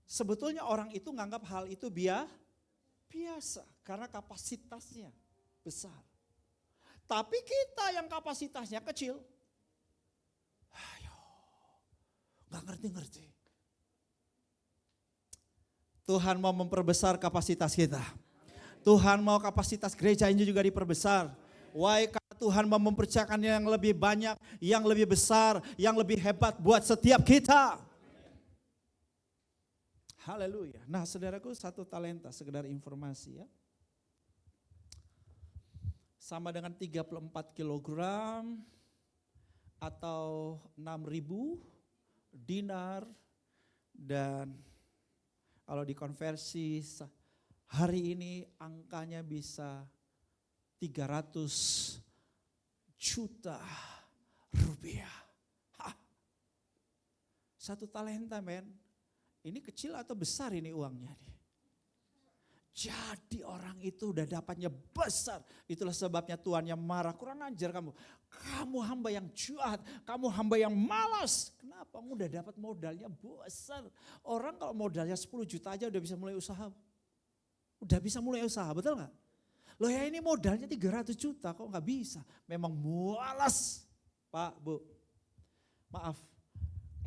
Speaker 4: Sebetulnya orang itu nganggap hal itu biasa karena kapasitasnya besar. Tapi kita yang kapasitasnya kecil, ayo, gak ngerti-ngerti. Tuhan mau memperbesar kapasitas kita. Tuhan mau kapasitas gereja ini juga diperbesar. Why? Karena Tuhan mau mempercayakan yang lebih banyak, yang lebih besar, yang lebih hebat buat setiap kita. Haleluya. Nah saudaraku, 1 talenta, sekedar informasi ya. Sama dengan 34 kilogram atau 6.000 dinar. Dan kalau dikonversi hari ini angkanya bisa 300 juta rupiah. Hah. 1 talenta men. Ini kecil atau besar ini uangnya nih? Jadi orang itu udah dapatnya besar. Itulah sebabnya Tuhan yang marah. Kurang ajar kamu. Kamu hamba yang jahat. Kamu hamba yang malas. Kenapa? Kamu udah dapat modalnya besar. Orang kalau modalnya 10 juta aja udah bisa mulai usaha. Udah bisa mulai usaha, betul gak? Loh ya ini modalnya 300 juta kok gak bisa. Memang malas. Pak, Bu. Maaf.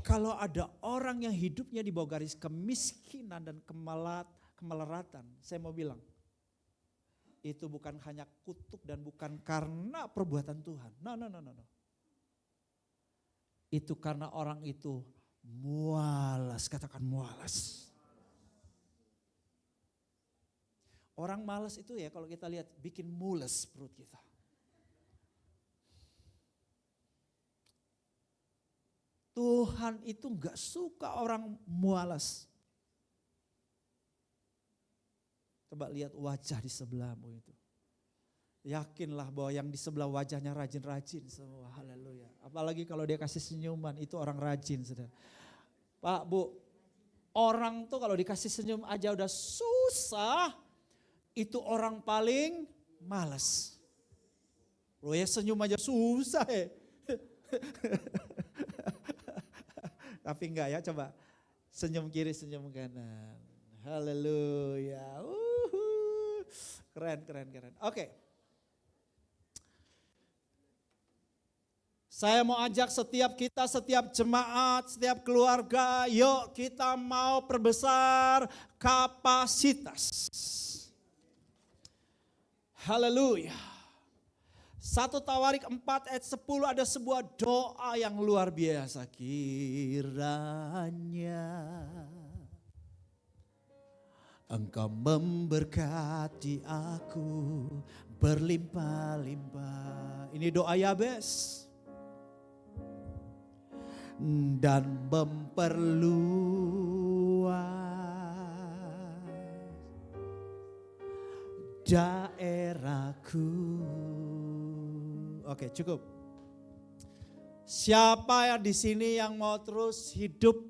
Speaker 4: Kalau ada orang yang hidupnya di bawah garis kemiskinan dan kemelaratan, saya mau bilang, itu bukan hanya kutuk dan bukan karena perbuatan Tuhan. No. Itu karena orang itu mualas, katakan mualas. Orang malas itu ya kalau kita lihat bikin mules perut kita. Tuhan itu gak suka orang mualas. Coba lihat wajah di sebelahmu itu. Yakinlah bahwa yang di sebelah wajahnya rajin-rajin semua. Haleluya. Apalagi kalau dia kasih senyuman itu orang rajin. Saudara. Pak, Bu, orang tuh kalau dikasih senyum aja udah susah. Itu orang paling malas. Loh ya senyum aja susah ya. Tapi enggak ya, coba senyum kiri, senyum kanan. Haleluya. Keren. Oke. Saya mau ajak setiap kita, setiap jemaat, setiap keluarga, yuk kita mau perbesar kapasitas. Haleluya. 1 Tawarik 4 ayat 10 ada sebuah doa yang luar biasa. Kiranya Engkau memberkati aku berlimpah-limpah. Ini doa Yabes. Dan memperluas daerahku. Oke, cukup. Siapa yang di sini yang mau terus hidup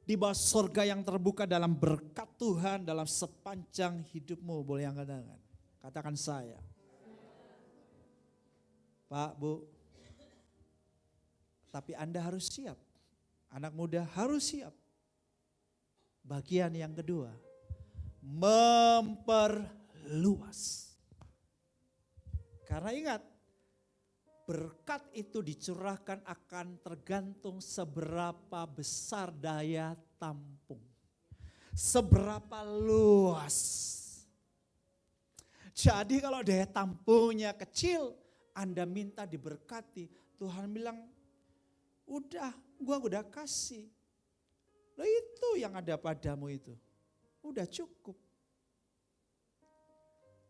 Speaker 4: di bawah surga yang terbuka dalam berkat Tuhan dalam sepanjang hidupmu? Boleh angkat tangan. Katakan saya. Pak, Bu. Tapi Anda harus siap. Anak muda harus siap. Bagian yang kedua. Memperluas. Karena ingat. Berkat itu dicurahkan akan tergantung seberapa besar daya tampung. Seberapa luas. Jadi kalau daya tampungnya kecil, Anda minta diberkati. Tuhan bilang, udah, gua udah kasih. Loh itu yang ada padamu itu. Udah cukup.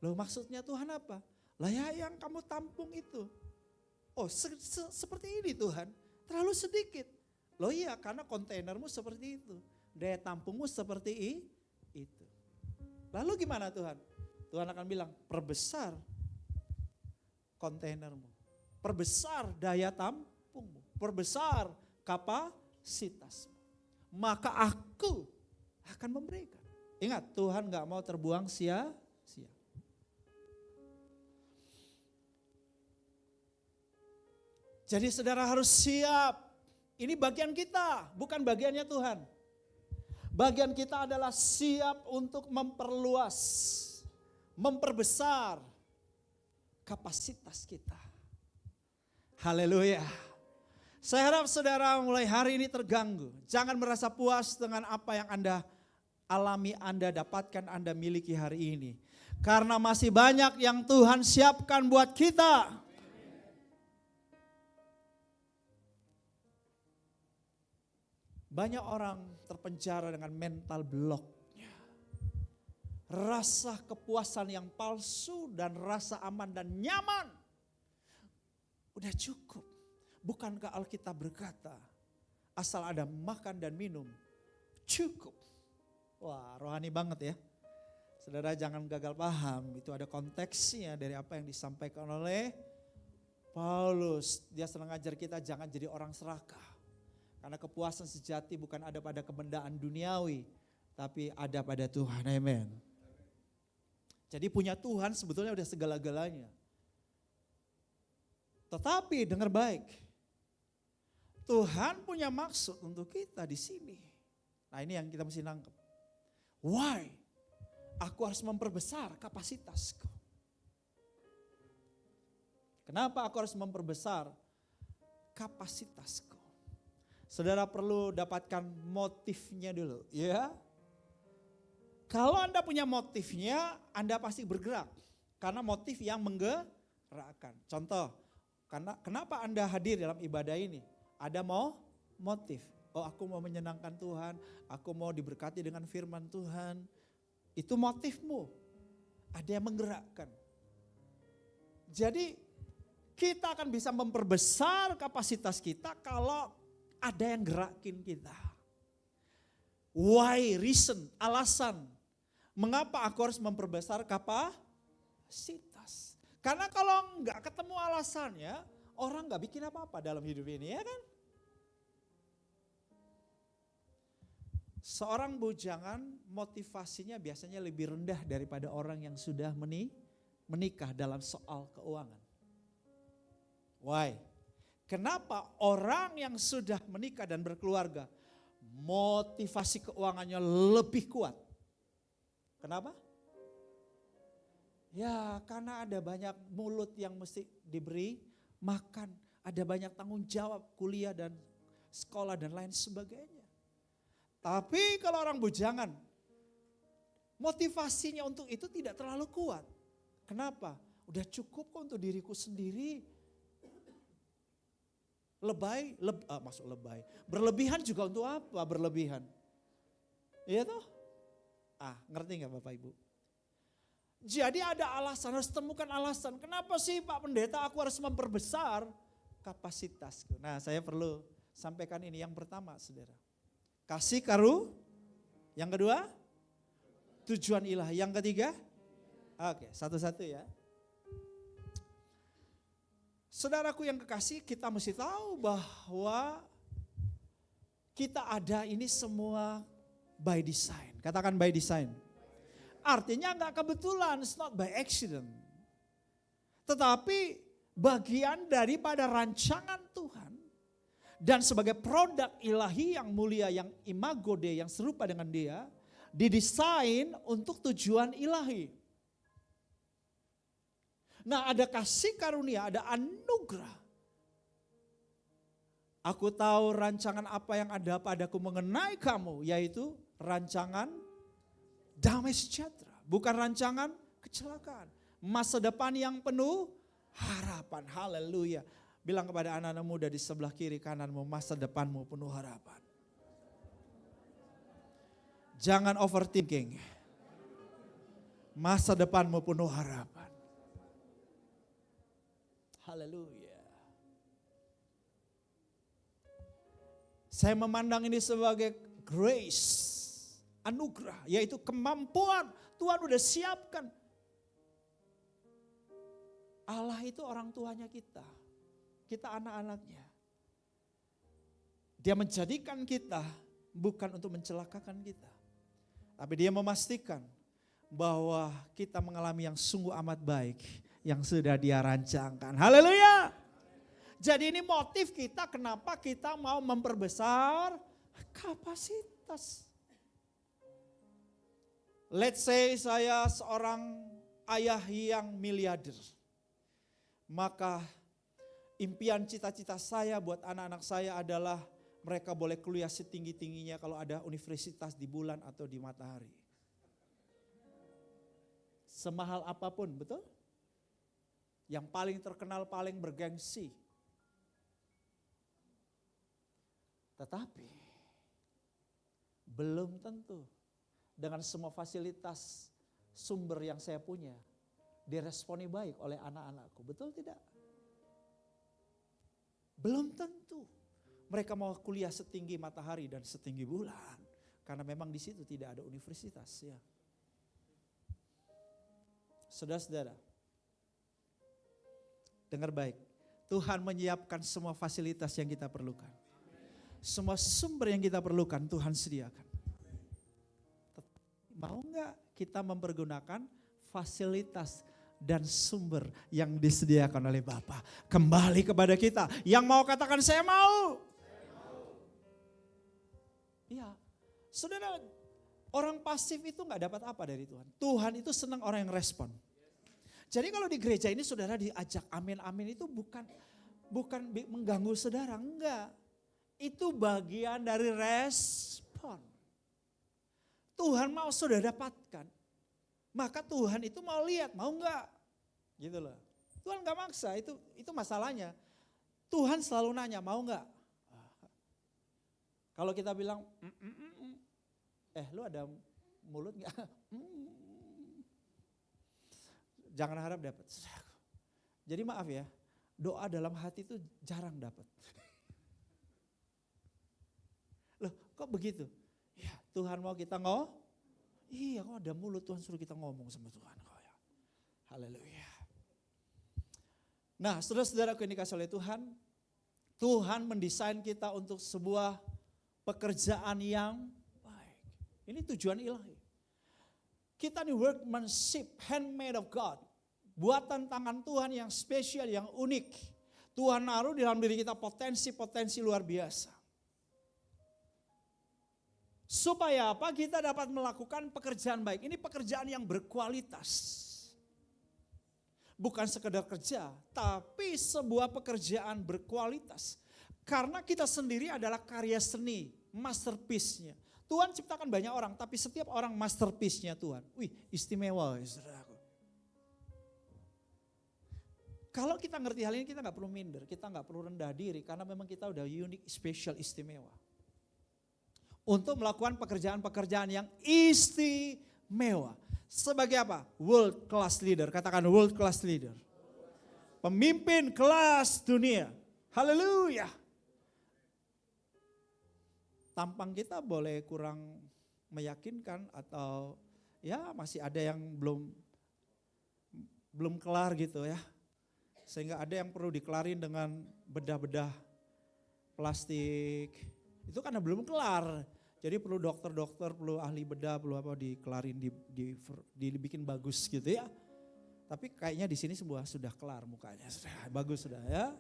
Speaker 4: Loh maksudnya Tuhan apa? Lah ya yang kamu tampung itu. Oh seperti ini Tuhan, terlalu sedikit. Loh iya karena kontainermu seperti itu. Daya tampungmu seperti itu. Lalu gimana Tuhan? Tuhan akan bilang perbesar kontainermu. Perbesar daya tampungmu. Perbesar kapasitasmu. Maka aku akan memberikan. Ingat Tuhan gak mau terbuang sia-sia. Jadi saudara harus siap. Ini bagian kita, bukan bagiannya Tuhan. Bagian kita adalah siap untuk memperluas, memperbesar kapasitas kita. Haleluya. Saya harap saudara mulai hari ini terganggu. Jangan merasa puas dengan apa yang Anda alami, Anda dapatkan, Anda miliki hari ini. Karena masih banyak yang Tuhan siapkan buat kita. Banyak orang terpenjara dengan mental blocknya. Rasa kepuasan yang palsu dan rasa aman dan nyaman. Udah cukup. Bukankah Alkitab berkata, asal ada makan dan minum, cukup. Wah rohani banget ya. Saudara jangan gagal paham, itu ada konteksnya dari apa yang disampaikan oleh Paulus, dia senang ngajar kita jangan jadi orang serakah. Karena kepuasan sejati bukan ada pada kebendaan duniawi, tapi ada pada Tuhan. Amen. Jadi punya Tuhan sebetulnya udah segala-galanya. Tetapi dengar baik, Tuhan punya maksud untuk kita di sini. Nah ini yang kita mesti nangkep. Why? Aku harus memperbesar kapasitasku. Kenapa aku harus memperbesar kapasitasku? Saudara perlu dapatkan motifnya dulu, ya. Kalau Anda punya motifnya, Anda pasti bergerak. Karena motif yang menggerakkan. Contoh, kenapa Anda hadir dalam ibadah ini? Ada motif. Oh, aku mau menyenangkan Tuhan, aku mau diberkati dengan firman Tuhan. Itu motifmu. Ada yang menggerakkan. Jadi kita akan bisa memperbesar kapasitas kita kalau ada yang gerakin kita. Why, reason, alasan. Mengapa aku harus memperbesar kapasitas? Karena kalau nggak ketemu alasannya, orang nggak bikin apa-apa dalam hidup ini, ya kan? Seorang bujangan motivasinya biasanya lebih rendah daripada orang yang sudah menikah dalam soal keuangan. Why? Kenapa orang yang sudah menikah dan berkeluarga motivasi keuangannya lebih kuat? Kenapa? Ya karena ada banyak mulut yang mesti diberi makan. Ada banyak tanggung jawab kuliah dan sekolah dan lain sebagainya. Tapi kalau orang bujangan motivasinya untuk itu tidak terlalu kuat. Kenapa? Udah cukup kok untuk diriku sendiri. Masuk lebay. Berlebihan juga untuk apa berlebihan? Iya toh? Ngerti gak Bapak Ibu? Jadi ada alasan, harus temukan alasan. Kenapa sih Pak Pendeta aku harus memperbesar kapasitasku? Nah saya perlu sampaikan ini yang pertama saudara. Kasih yang kedua tujuan ilahi. Yang ketiga, oke satu-satu ya. Saudaraku yang kekasih, kita mesti tahu bahwa kita ada ini semua by design. Katakan by design. Artinya enggak kebetulan, it's not by accident. Tetapi bagian daripada rancangan Tuhan dan sebagai produk ilahi yang mulia, yang imago Dei, yang serupa dengan Dia, didesain untuk tujuan ilahi. Nah ada kasih karunia, ada anugerah. Aku tahu rancangan apa yang ada padaku mengenai kamu, yaitu rancangan damai sejahtera. Bukan rancangan kecelakaan. Masa depan yang penuh harapan. Haleluya. Bilang kepada anak-anak muda di sebelah kiri kananmu, masa depanmu penuh harapan. Jangan overthinking. Masa depanmu penuh harapan. Haleluya. Saya memandang ini sebagai grace, anugerah, yaitu kemampuan Tuhan udah siapkan. Allah itu orang tuanya kita anak-anaknya. Dia menjadikan kita bukan untuk mencelakakan kita. Tapi dia memastikan bahwa kita mengalami yang sungguh amat baik yang sudah dia rancangkan. Haleluya. Jadi ini motif kita kenapa kita mau memperbesar kapasitas. Let's say saya seorang ayah yang miliarder. Maka impian cita-cita saya buat anak-anak saya adalah mereka boleh kuliah setinggi-tingginya kalau ada universitas di bulan atau di matahari. Semahal apapun, betul? Yang paling terkenal, paling bergengsi. Tetapi belum tentu dengan semua fasilitas sumber yang saya punya diresponi baik oleh anak-anakku. Betul tidak? Belum tentu mereka mau kuliah setinggi matahari dan setinggi bulan. Karena memang di situ tidak ada universitas ya. Saudara-saudara, dengar baik. Tuhan menyiapkan semua fasilitas yang kita perlukan. Semua sumber yang kita perlukan Tuhan sediakan. Mau nggak kita mempergunakan fasilitas dan sumber yang disediakan oleh Bapa? Kembali kepada kita. Yang mau katakan saya mau. Iya. Saudara, orang pasif itu nggak dapat apa dari Tuhan. Tuhan itu senang orang yang respon. Jadi kalau di gereja ini saudara diajak amin-amin itu bukan mengganggu saudara, enggak. Itu bagian dari respon. Tuhan mau saudara dapatkan. Maka Tuhan itu mau lihat, mau enggak? Gitu loh. Tuhan enggak maksa, itu masalahnya. Tuhan selalu nanya, mau enggak? Kalau kita bilang, lu ada mulut enggak? Jangan harap dapat. Jadi maaf ya, doa dalam hati itu jarang dapat. Loh kok begitu? Ya Tuhan mau kita iya kok ada mulut Tuhan suruh kita ngomong sama Tuhan. Ya. Haleluya. Nah saudara-saudara yang dikasihi oleh Tuhan, Tuhan mendesain kita untuk sebuah pekerjaan yang baik. Ini tujuan ilahi. Kita ini workmanship, handmade of God. Buatan tangan Tuhan yang spesial, yang unik. Tuhan naruh di dalam diri kita potensi-potensi luar biasa. Supaya apa? Kita dapat melakukan pekerjaan baik. Ini pekerjaan yang berkualitas. Bukan sekedar kerja, tapi sebuah pekerjaan berkualitas. Karena kita sendiri adalah karya seni, masterpiece-nya. Tuhan ciptakan banyak orang, tapi setiap orang masterpiece-nya Tuhan. Wih, istimewa ya saudaraku. Kalau kita ngerti hal ini kita gak perlu minder, kita gak perlu rendah diri. Karena memang kita udah unik, spesial, istimewa. Untuk melakukan pekerjaan-pekerjaan yang istimewa. Sebagai apa? World class leader, katakan world class leader. Pemimpin kelas dunia. Haleluya. Tampang kita boleh kurang meyakinkan atau ya masih ada yang belum kelar gitu ya. Sehingga ada yang perlu dikelarin dengan bedah-bedah plastik. Itu karena belum kelar. Jadi perlu dokter-dokter, perlu ahli bedah, perlu apa dikelarin, dibikin bagus gitu ya. Tapi kayaknya di sini sudah kelar mukanya. Bagus sudah ya.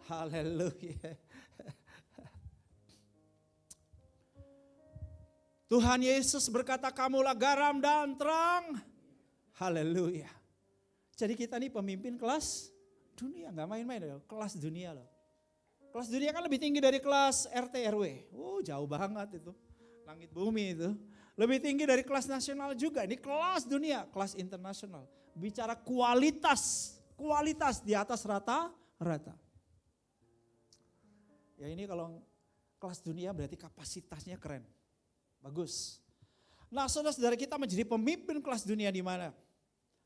Speaker 4: Haleluya. Tuhan Yesus berkata kamulah garam dan terang. Haleluya. Jadi kita ini pemimpin kelas dunia, gak main-main ya, kelas dunia loh. Kelas dunia kan lebih tinggi dari kelas RT RW. Jauh banget itu, langit bumi itu. Lebih tinggi dari kelas nasional juga, ini kelas dunia, kelas internasional. Bicara kualitas di atas rata-rata. Ya ini kalau kelas dunia berarti kapasitasnya keren. Bagus. Nah saudara-saudara kita menjadi pemimpin kelas dunia di mana?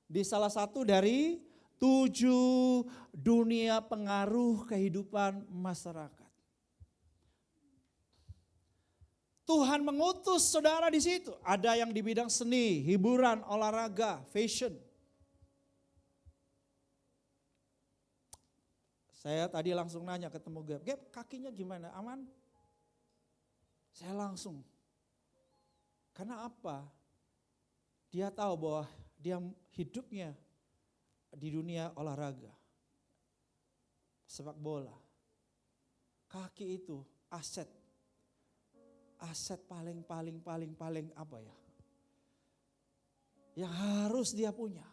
Speaker 4: Di salah satu dari 7 dunia pengaruh kehidupan masyarakat. Tuhan mengutus saudara di situ. Ada yang di bidang seni, hiburan, olahraga, fashion. Saya tadi langsung nanya ketemu Gap, kakinya gimana? Aman? Saya langsung. Karena apa? Dia tahu bahwa dia hidupnya di dunia olahraga. Sepak bola. Kaki itu aset. Aset paling apa ya? Yang harus dia punya.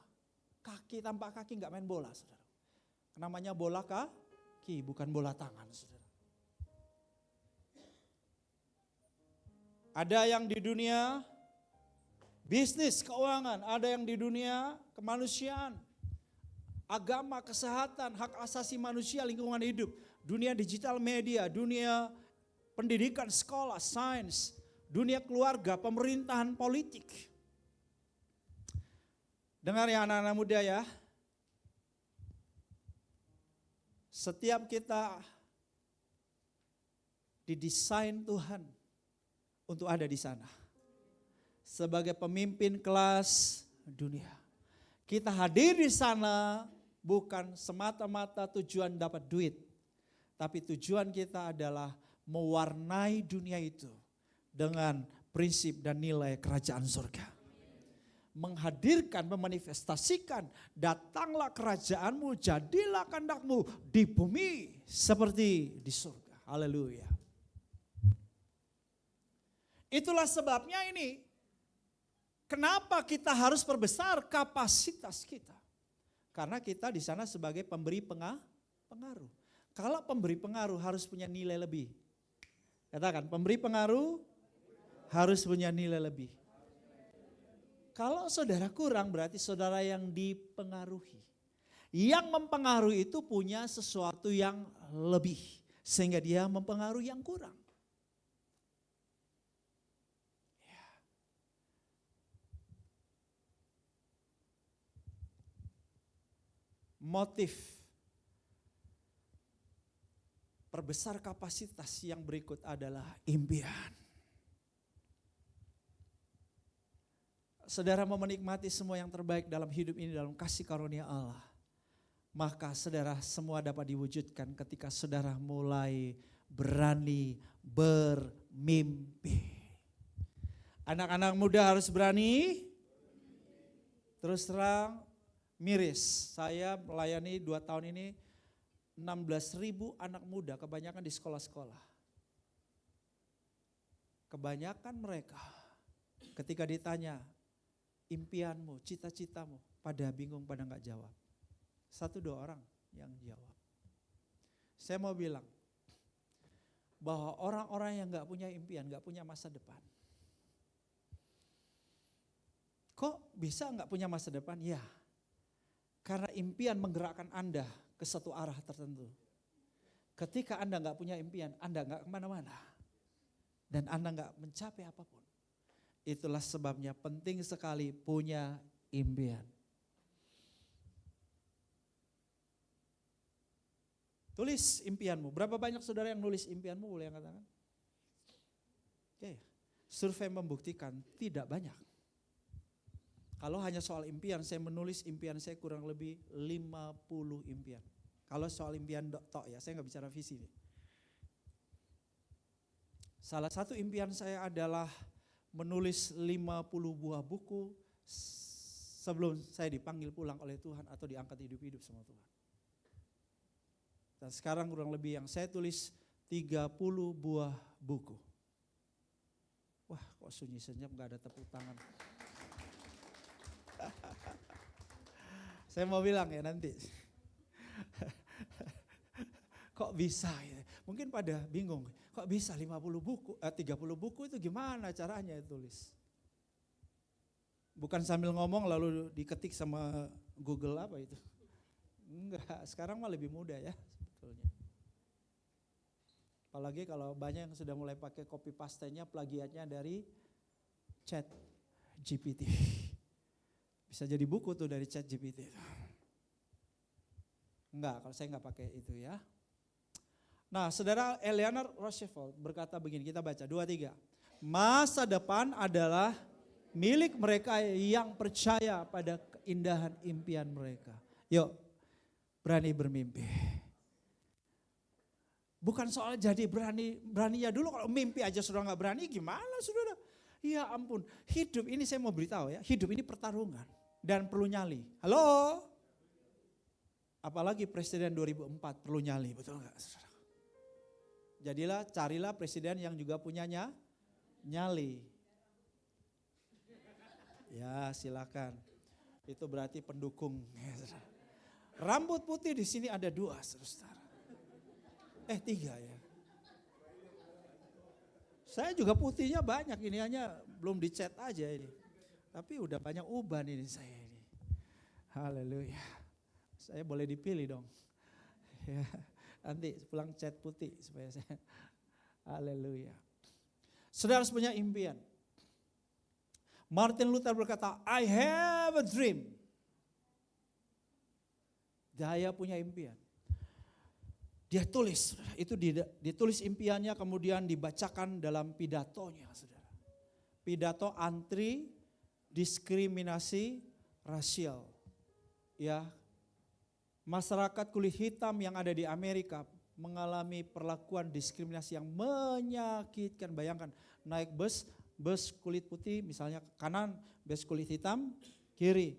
Speaker 4: Kaki tanpa kaki gak main bola saudara. Namanya bola kaki bukan bola tangan saudara. Ada yang di dunia bisnis, keuangan, ada yang di dunia kemanusiaan, agama, kesehatan, hak asasi manusia, lingkungan hidup, dunia digital media, dunia pendidikan, sekolah, sains, dunia keluarga, pemerintahan, politik. Dengar ya anak-anak muda ya. Setiap kita didesain Tuhan untuk ada di sana. Sebagai pemimpin kelas dunia. Kita hadir di sana bukan semata-mata tujuan dapat duit. Tapi tujuan kita adalah mewarnai dunia itu dengan prinsip dan nilai kerajaan surga. Menghadirkan, memanifestasikan, datanglah kerajaanmu, jadilah kehendakmu di bumi seperti di surga. Haleluya. Itulah sebabnya ini, kenapa kita harus perbesar kapasitas kita. Karena kita di sana sebagai pemberi pengaruh. Kalau pemberi pengaruh harus punya nilai lebih. Katakan, pemberi pengaruh harus punya nilai lebih. Kalau saudara kurang berarti saudara yang dipengaruhi. Yang mempengaruhi itu punya sesuatu yang lebih. Sehingga dia mempengaruhi yang kurang. Motif perbesar kapasitas yang berikut adalah impian. Saudara mau menikmati semua yang terbaik dalam hidup ini dalam kasih karunia Allah. Maka saudara semua dapat diwujudkan ketika saudara mulai berani bermimpi. Anak-anak muda harus berani. Terus terang miris. Saya melayani 2 tahun ini 16.000 anak muda, kebanyakan di sekolah-sekolah. Kebanyakan mereka ketika ditanya impianmu, cita-citamu, pada bingung, pada enggak jawab. 1-2 orang yang jawab. Saya mau bilang bahwa orang-orang yang enggak punya impian, enggak punya masa depan. Kok bisa enggak punya masa depan? Ya, karena impian menggerakkan Anda ke satu arah tertentu. Ketika Anda enggak punya impian, Anda enggak kemana-mana. Dan Anda enggak mencapai apapun. Itulah sebabnya penting sekali punya impian. Tulis impianmu. Berapa banyak saudara yang nulis impianmu? Boleh yang katakan? Oke. Survei membuktikan tidak banyak. Kalau hanya soal impian, saya menulis impian saya kurang lebih 50 impian. Kalau soal impian tok ya, saya nggak bicara visi nih. Salah satu impian saya adalah menulis 50 buah buku sebelum saya dipanggil pulang oleh Tuhan atau diangkat hidup-hidup sama Tuhan. Dan sekarang kurang lebih yang saya tulis 30 buah buku. Wah, kok sunyi senyap, gak ada tepuk tangan. Saya mau bilang ya nanti. Kok bisa ya? Mungkin pada bingung, kok bisa 30 buku itu gimana caranya tulis? Bukan sambil ngomong lalu diketik sama Google apa itu. Enggak, sekarang mah lebih mudah ya sebetulnya. Apalagi kalau banyak yang sudah mulai pakai copy paste-nya, plagiatnya dari Chat GPT. Bisa jadi buku tuh dari Chat GPT. Enggak, kalau saya enggak pakai itu ya. Nah, saudara Eleanor Roosevelt berkata begini, kita baca 2-3. Masa depan adalah milik mereka yang percaya pada keindahan impian mereka. Yuk, berani bermimpi. Bukan soal jadi beraninya dulu, kalau mimpi aja sudah gak berani gimana saudara? Ya ampun, hidup ini saya mau beritahu ya, hidup ini pertarungan dan perlu nyali. Halo? Apalagi presiden 2004 perlu nyali, betul gak saudara? Jadilah, carilah presiden yang juga punya nyali. Ya silakan, itu berarti pendukung. Rambut putih di sini ada 2 saudara. 3 ya. Saya juga putihnya banyak, ini hanya belum dicat aja ini. Tapi udah banyak uban ini saya ini. Haleluya. Saya boleh dipilih dong. Ya. Nanti pulang cat putih supaya saya, haleluya. Saudara harus punya impian. Martin Luther berkata, I have a dream. Dia punya impian. Dia tulis, itu ditulis impiannya kemudian dibacakan dalam pidatonya, saudara. Pidato anti diskriminasi rasial. Ya, masyarakat kulit hitam yang ada di Amerika mengalami perlakuan diskriminasi yang menyakitkan. Bayangkan naik bus kulit putih misalnya kanan, bus kulit hitam kiri.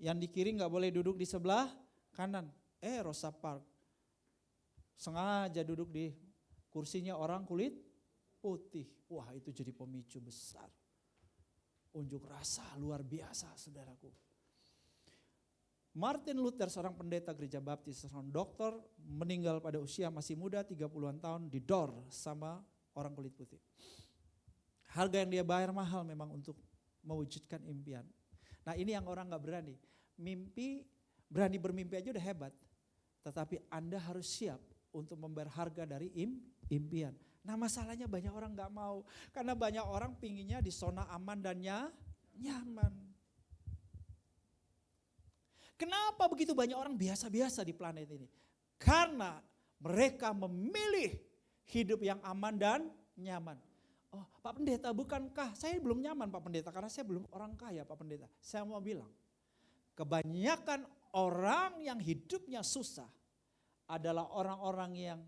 Speaker 4: Yang di kiri nggak boleh duduk di sebelah kanan. Rosa Parks sengaja duduk di kursinya orang kulit putih. Wah, itu jadi pemicu besar. Unjuk rasa luar biasa, saudaraku. Martin Luther, seorang pendeta gereja baptis, seorang dokter, meninggal pada usia masih muda 30-an tahun, didor sama orang kulit putih. Harga yang dia bayar mahal memang untuk mewujudkan impian. Nah, ini yang orang gak berani. Berani bermimpi aja udah hebat. Tetapi Anda harus siap untuk membayar harga dari impian. Nah, masalahnya banyak orang gak mau. Karena banyak orang pinginnya di zona aman dan nyaman. Kenapa begitu banyak orang biasa-biasa di planet ini? Karena mereka memilih hidup yang aman dan nyaman. Oh, Pak Pendeta, bukankah saya belum nyaman Pak Pendeta karena saya belum orang kaya Pak Pendeta. Saya mau bilang, kebanyakan orang yang hidupnya susah adalah orang-orang yang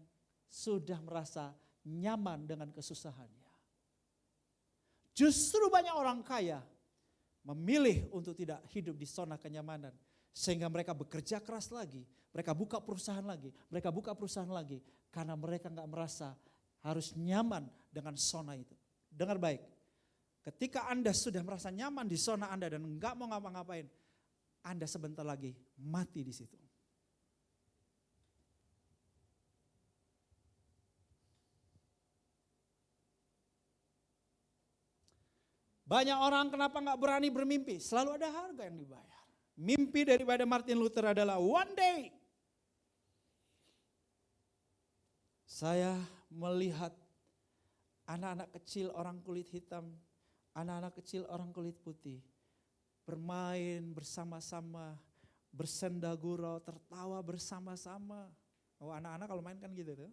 Speaker 4: sudah merasa nyaman dengan kesusahannya. Justru banyak orang kaya memilih untuk tidak hidup di zona kenyamanan. Sehingga mereka bekerja keras lagi, mereka buka perusahaan lagi, karena mereka gak merasa harus nyaman dengan zona itu. Dengar baik, ketika Anda sudah merasa nyaman di zona Anda dan gak mau ngapa-ngapain, Anda sebentar lagi mati di situ. Banyak orang kenapa gak berani bermimpi? Selalu ada harga yang dibayar. Mimpi daripada Martin Luther adalah one day saya melihat anak-anak kecil orang kulit hitam, anak-anak kecil orang kulit putih bermain bersama-sama, bersenda gurau, tertawa bersama-sama. Oh, anak-anak kalau main kan gitu tuh.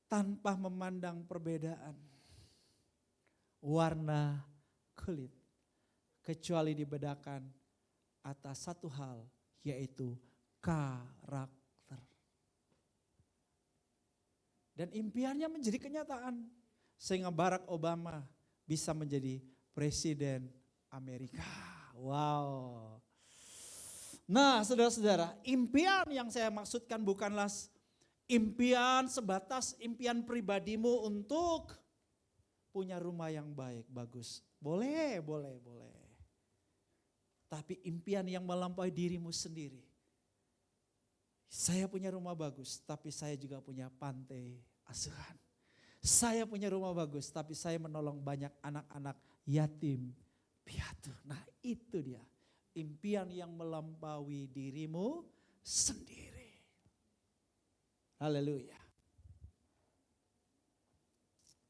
Speaker 4: Tanpa memandang perbedaan warna kulit. Kecuali dibedakan atas satu hal, yaitu karakter. Dan impiannya menjadi kenyataan. Sehingga Barack Obama bisa menjadi presiden Amerika. Wow. Nah, saudara-saudara, impian yang saya maksudkan bukanlah impian sebatas impian pribadimu untuk punya rumah yang baik, bagus. Boleh. Tapi impian yang melampaui dirimu sendiri. Saya punya rumah bagus, tapi saya juga punya pantai asuhan. Saya punya rumah bagus, tapi saya menolong banyak anak-anak yatim piatu. Nah, itu dia. Impian yang melampaui dirimu sendiri. Haleluya.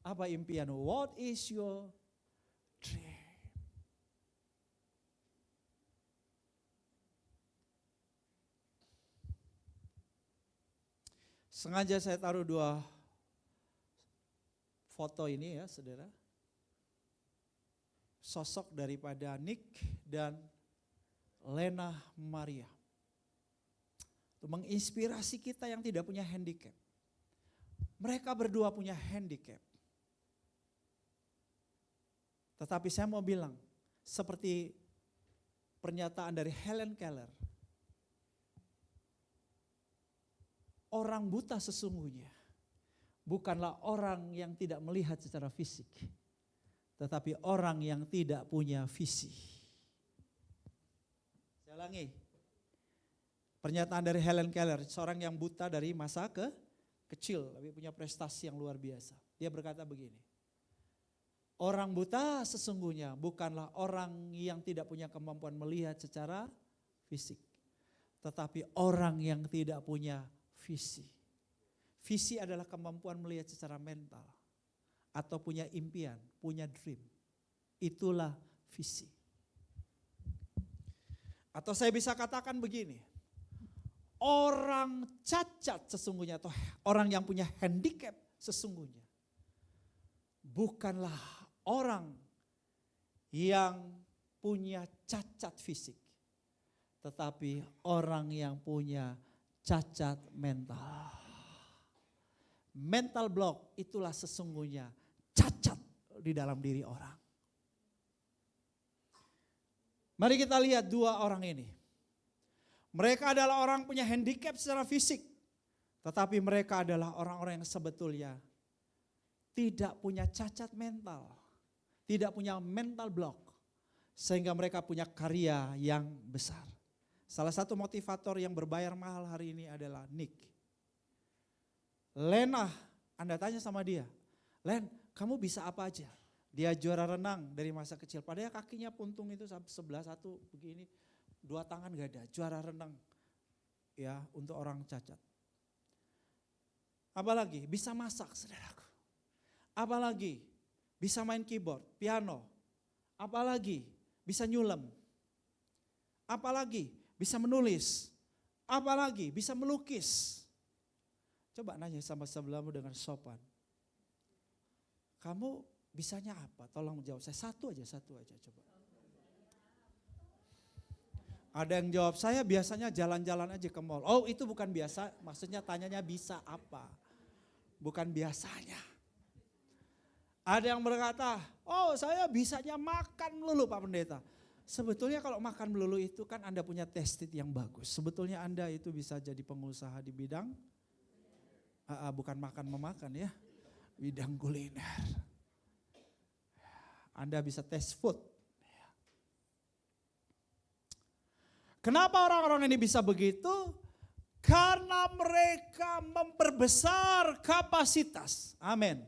Speaker 4: Apa impianmu? What is your dream? Sengaja saya taruh dua foto ini ya, saudara. Sosok daripada Nick dan Lena Maria. Itu menginspirasi kita yang tidak punya handicap. Mereka berdua punya handicap. Tetapi saya mau bilang, seperti pernyataan dari Helen Keller, orang buta sesungguhnya bukanlah orang yang tidak melihat secara fisik, tetapi orang yang tidak punya visi. Saya ulangi, pernyataan dari Helen Keller, seorang yang buta dari masa kecil, tapi punya prestasi yang luar biasa. Dia berkata begini, orang buta sesungguhnya bukanlah orang yang tidak punya kemampuan melihat secara fisik, tetapi orang yang tidak punya visi. Visi adalah kemampuan melihat secara mental atau punya impian, punya dream. Itulah visi. Atau saya bisa katakan begini, orang cacat sesungguhnya atau orang yang punya handicap sesungguhnya bukanlah orang yang punya cacat fisik, tetapi orang yang punya cacat mental. Mental block itulah sesungguhnya cacat di dalam diri orang. Mari kita lihat dua orang ini. Mereka adalah orang punya handicap secara fisik, tetapi mereka adalah orang-orang yang sebetulnya tidak punya cacat mental, tidak punya mental block, sehingga mereka punya karya yang besar. Salah satu motivator yang berbayar mahal hari ini adalah Nick. Lena, Anda tanya sama dia, Len, kamu bisa apa aja? Dia juara renang dari masa kecil, padahal kakinya puntung itu sebelah satu begini, dua tangan gak ada, juara renang ya untuk orang cacat. Apalagi bisa masak, saudaraku. Apalagi bisa main keyboard, piano. Apalagi bisa nyulem. Apalagi bisa menulis. Apalagi bisa melukis. Coba nanya sama sebelahmu dengan sopan. Kamu bisanya apa? Tolong jawab saya satu aja coba. Ada yang jawab, saya biasanya jalan-jalan aja ke mall. Oh itu bukan biasa, maksudnya tanyanya bisa apa? Bukan biasanya. Ada yang berkata, oh saya bisanya makan melulu Pak Pendeta. Sebetulnya kalau makan melulu itu kan Anda punya testit yang bagus. Sebetulnya Anda itu bisa jadi pengusaha di bidang, bukan makan memakan ya, bidang kuliner. Anda bisa test food. Kenapa orang-orang ini bisa begitu? Karena mereka memperbesar kapasitas. Amin.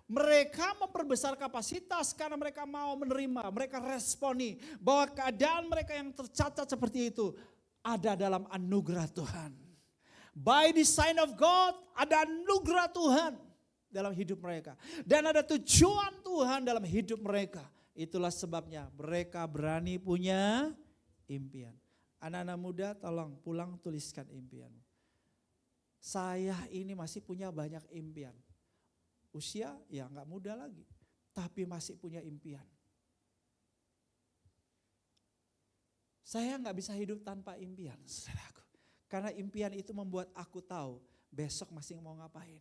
Speaker 4: Mereka memperbesar kapasitas karena mereka mau menerima, mereka responi bahwa keadaan mereka yang tercatat seperti itu ada dalam anugerah Tuhan. By the sign of God, ada anugerah Tuhan dalam hidup mereka. Dan ada tujuan Tuhan dalam hidup mereka. Itulah sebabnya mereka berani punya impian. Anak-anak muda tolong pulang tuliskan impian. Saya ini masih punya banyak impian. Usia ya gak muda lagi, tapi masih punya impian. Saya gak bisa hidup tanpa impian, saudaraku. Karena impian itu membuat aku tahu besok masih mau ngapain.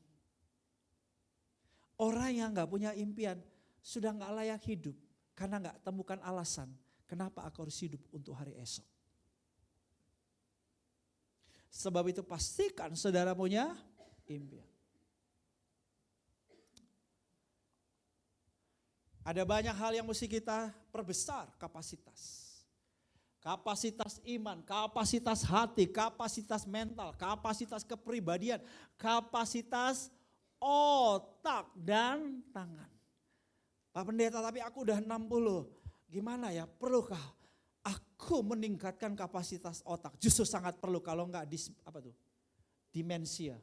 Speaker 4: Orang yang gak punya impian sudah gak layak hidup karena gak temukan alasan kenapa aku harus hidup untuk hari esok. Sebab itu pastikan saudara punya impian. Ada banyak hal yang mesti kita perbesar kapasitas. Kapasitas iman, kapasitas hati, kapasitas mental, kapasitas kepribadian, kapasitas otak dan tangan. Pak Pendeta, tapi aku udah 60. Gimana ya, perlukah aku meningkatkan kapasitas otak? Justru sangat perlu, kalau enggak demensia.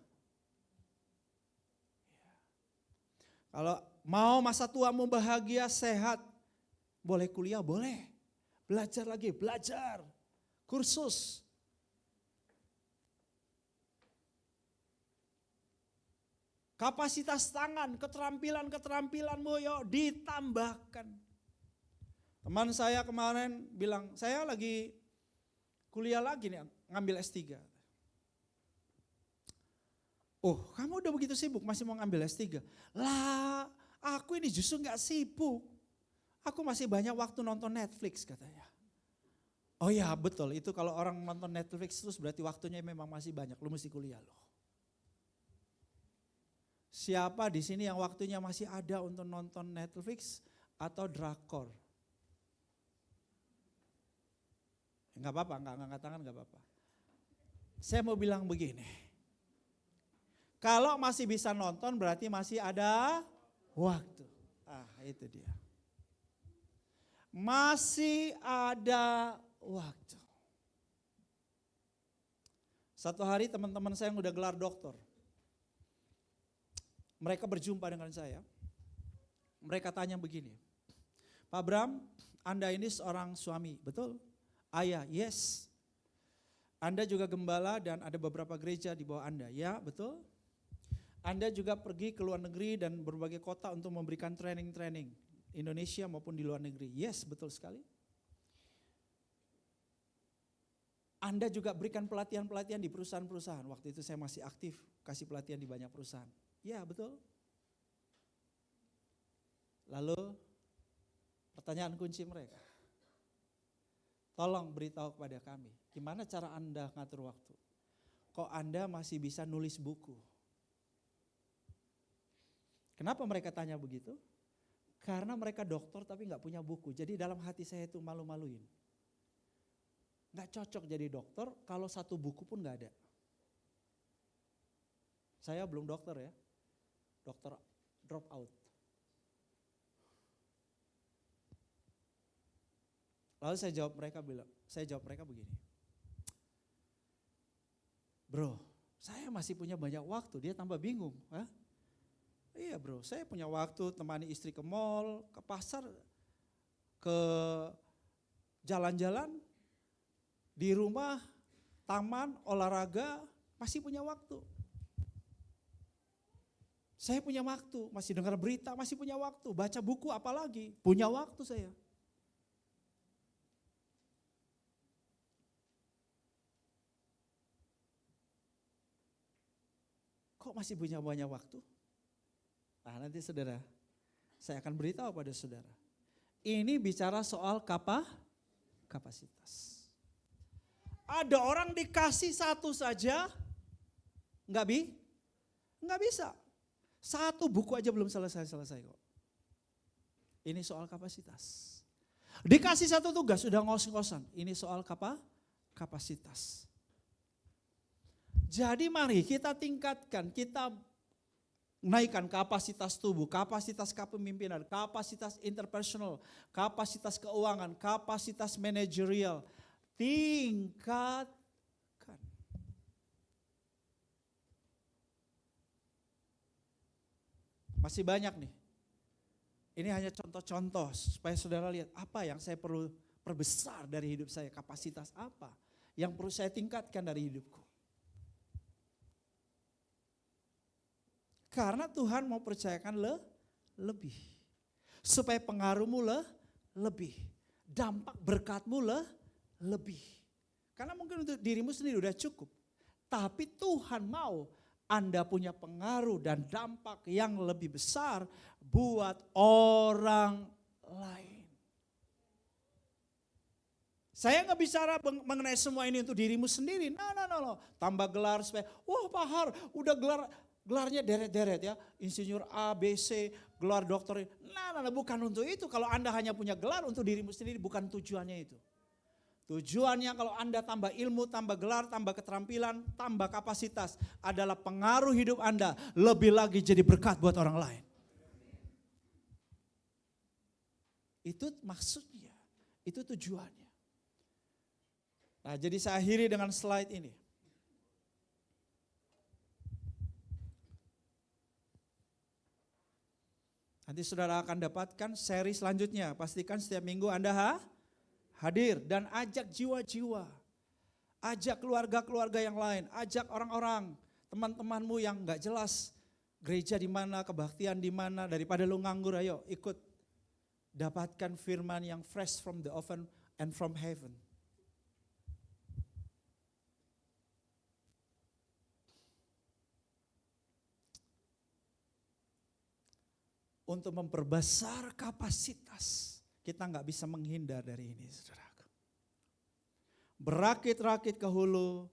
Speaker 4: Kalau mau masa tuamu bahagia, sehat, boleh kuliah, boleh. Belajar lagi, belajar. Kursus. Kapasitas tangan, keterampilanmu yuk ditambahkan. Teman saya kemarin bilang, saya lagi kuliah lagi nih, ngambil S3. Oh, kamu udah begitu sibuk masih mau ngambil S3? Lah, aku ini justru gak sibuk. Aku masih banyak waktu nonton Netflix katanya. Oh ya betul, itu kalau orang nonton Netflix terus berarti waktunya memang masih banyak, lu mesti kuliah loh. Siapa di sini yang waktunya masih ada untuk nonton Netflix atau drakor? Enggak apa-apa, enggak angkat tangan enggak apa-apa. Saya mau bilang begini. Kalau masih bisa nonton berarti masih ada waktu. Itu dia. Masih ada waktu. Satu hari teman-teman saya yang udah gelar doktor. Mereka berjumpa dengan saya. Mereka tanya begini. Pak Bram, Anda ini seorang suami, betul? Ayah, yes. Anda juga gembala dan ada beberapa gereja di bawah Anda, ya betul? Anda juga pergi ke luar negeri dan berbagai kota untuk memberikan training-training. Indonesia maupun di luar negeri. Yes, betul sekali. Anda juga berikan pelatihan-pelatihan di perusahaan-perusahaan. Waktu itu saya masih aktif kasih pelatihan di banyak perusahaan. Ya betul. Lalu pertanyaan kunci mereka. Tolong beritahu kepada kami, gimana cara Anda ngatur waktu? Kok Anda masih bisa nulis buku? Kenapa mereka tanya begitu? Karena mereka dokter tapi nggak punya buku. Jadi dalam hati saya itu malu-maluin. Nggak cocok jadi dokter kalau satu buku pun nggak ada. Saya belum dokter ya, dokter drop out. Lalu saya jawab mereka begini. Bro, saya masih punya banyak waktu. Dia tambah bingung. Hah? Iya bro, saya punya waktu temani istri ke mall, ke pasar, ke jalan-jalan, di rumah, taman, olahraga, masih punya waktu. Saya punya waktu, masih dengar berita, masih punya waktu. Baca buku apalagi, punya waktu saya. Kok masih punya banyak waktu? Nah nanti saudara, saya akan beritahu pada saudara. Ini bicara soal kapasitas. Ada orang dikasih satu saja, nggak bisa. Satu buku aja belum selesai kok. Ini soal kapasitas. Dikasih satu tugas sudah ngos-ngosan. Ini soal kapasitas. Jadi mari kita tingkatkan, kita naikkan kapasitas tubuh, kapasitas kepemimpinan, kapasitas interpersonal, kapasitas keuangan, kapasitas manajerial. Tingkatkan. Masih banyak nih. Ini hanya contoh-contoh supaya saudara lihat apa yang saya perlu perbesar dari hidup saya, kapasitas apa yang perlu saya tingkatkan dari hidupku. Karena Tuhan mau percayakan lebih. Supaya pengaruhmu lebih. Dampak berkatmu lebih. Karena mungkin untuk dirimu sendiri udah cukup. Tapi Tuhan mau Anda punya pengaruh dan dampak yang lebih besar buat orang lain. Saya nggak bicara mengenai semua ini untuk dirimu sendiri. No. Tambah gelar supaya, wah Pak Har, udah gelarnya deret-deret ya. Insinyur A, B, C, gelar dokter. Nah, bukan untuk itu. Kalau Anda hanya punya gelar untuk dirimu sendiri, bukan tujuannya itu. Tujuannya kalau Anda tambah ilmu, tambah gelar, tambah keterampilan, tambah kapasitas adalah pengaruh hidup Anda lebih lagi jadi berkat buat orang lain. Itu maksudnya, itu tujuannya. Nah, jadi saya akhiri dengan slide ini. Nanti saudara akan dapatkan seri selanjutnya. Pastikan setiap minggu Anda hadir dan ajak jiwa-jiwa. Ajak keluarga-keluarga yang lain, ajak orang-orang, teman-temanmu yang enggak jelas gereja di mana, kebaktian di mana, daripada lu nganggur, ayo ikut dapatkan firman yang fresh from the oven and from heaven. Untuk memperbesar kapasitas, kita nggak bisa menghindar dari ini, saudara. Berakit-rakit ke hulu,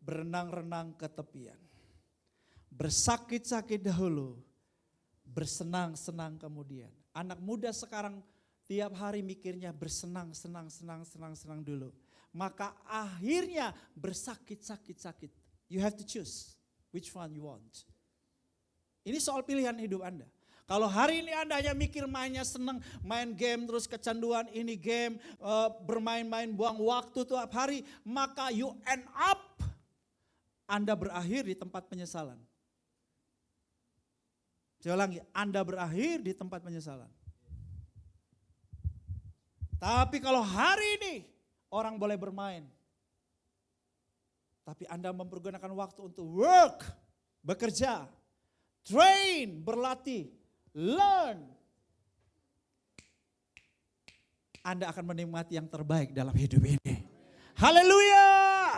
Speaker 4: berenang-renang ke tepian. Bersakit-sakit dahulu, bersenang-senang kemudian. Anak muda sekarang tiap hari mikirnya bersenang-senang dulu. Maka akhirnya bersakit-sakit. You have to choose which one you want. Ini soal pilihan hidup Anda. Kalau hari ini Anda hanya mikir mainnya senang, main game terus kecanduan ini game, bermain-main buang waktu tiap hari, maka you end up, Anda berakhir di tempat penyesalan. Saya ulangi, Anda berakhir di tempat penyesalan. Tapi kalau hari ini orang boleh bermain, tapi Anda mempergunakan waktu untuk work, bekerja, train, berlatih, learn. Anda akan menikmati yang terbaik dalam hidup ini. Haleluya.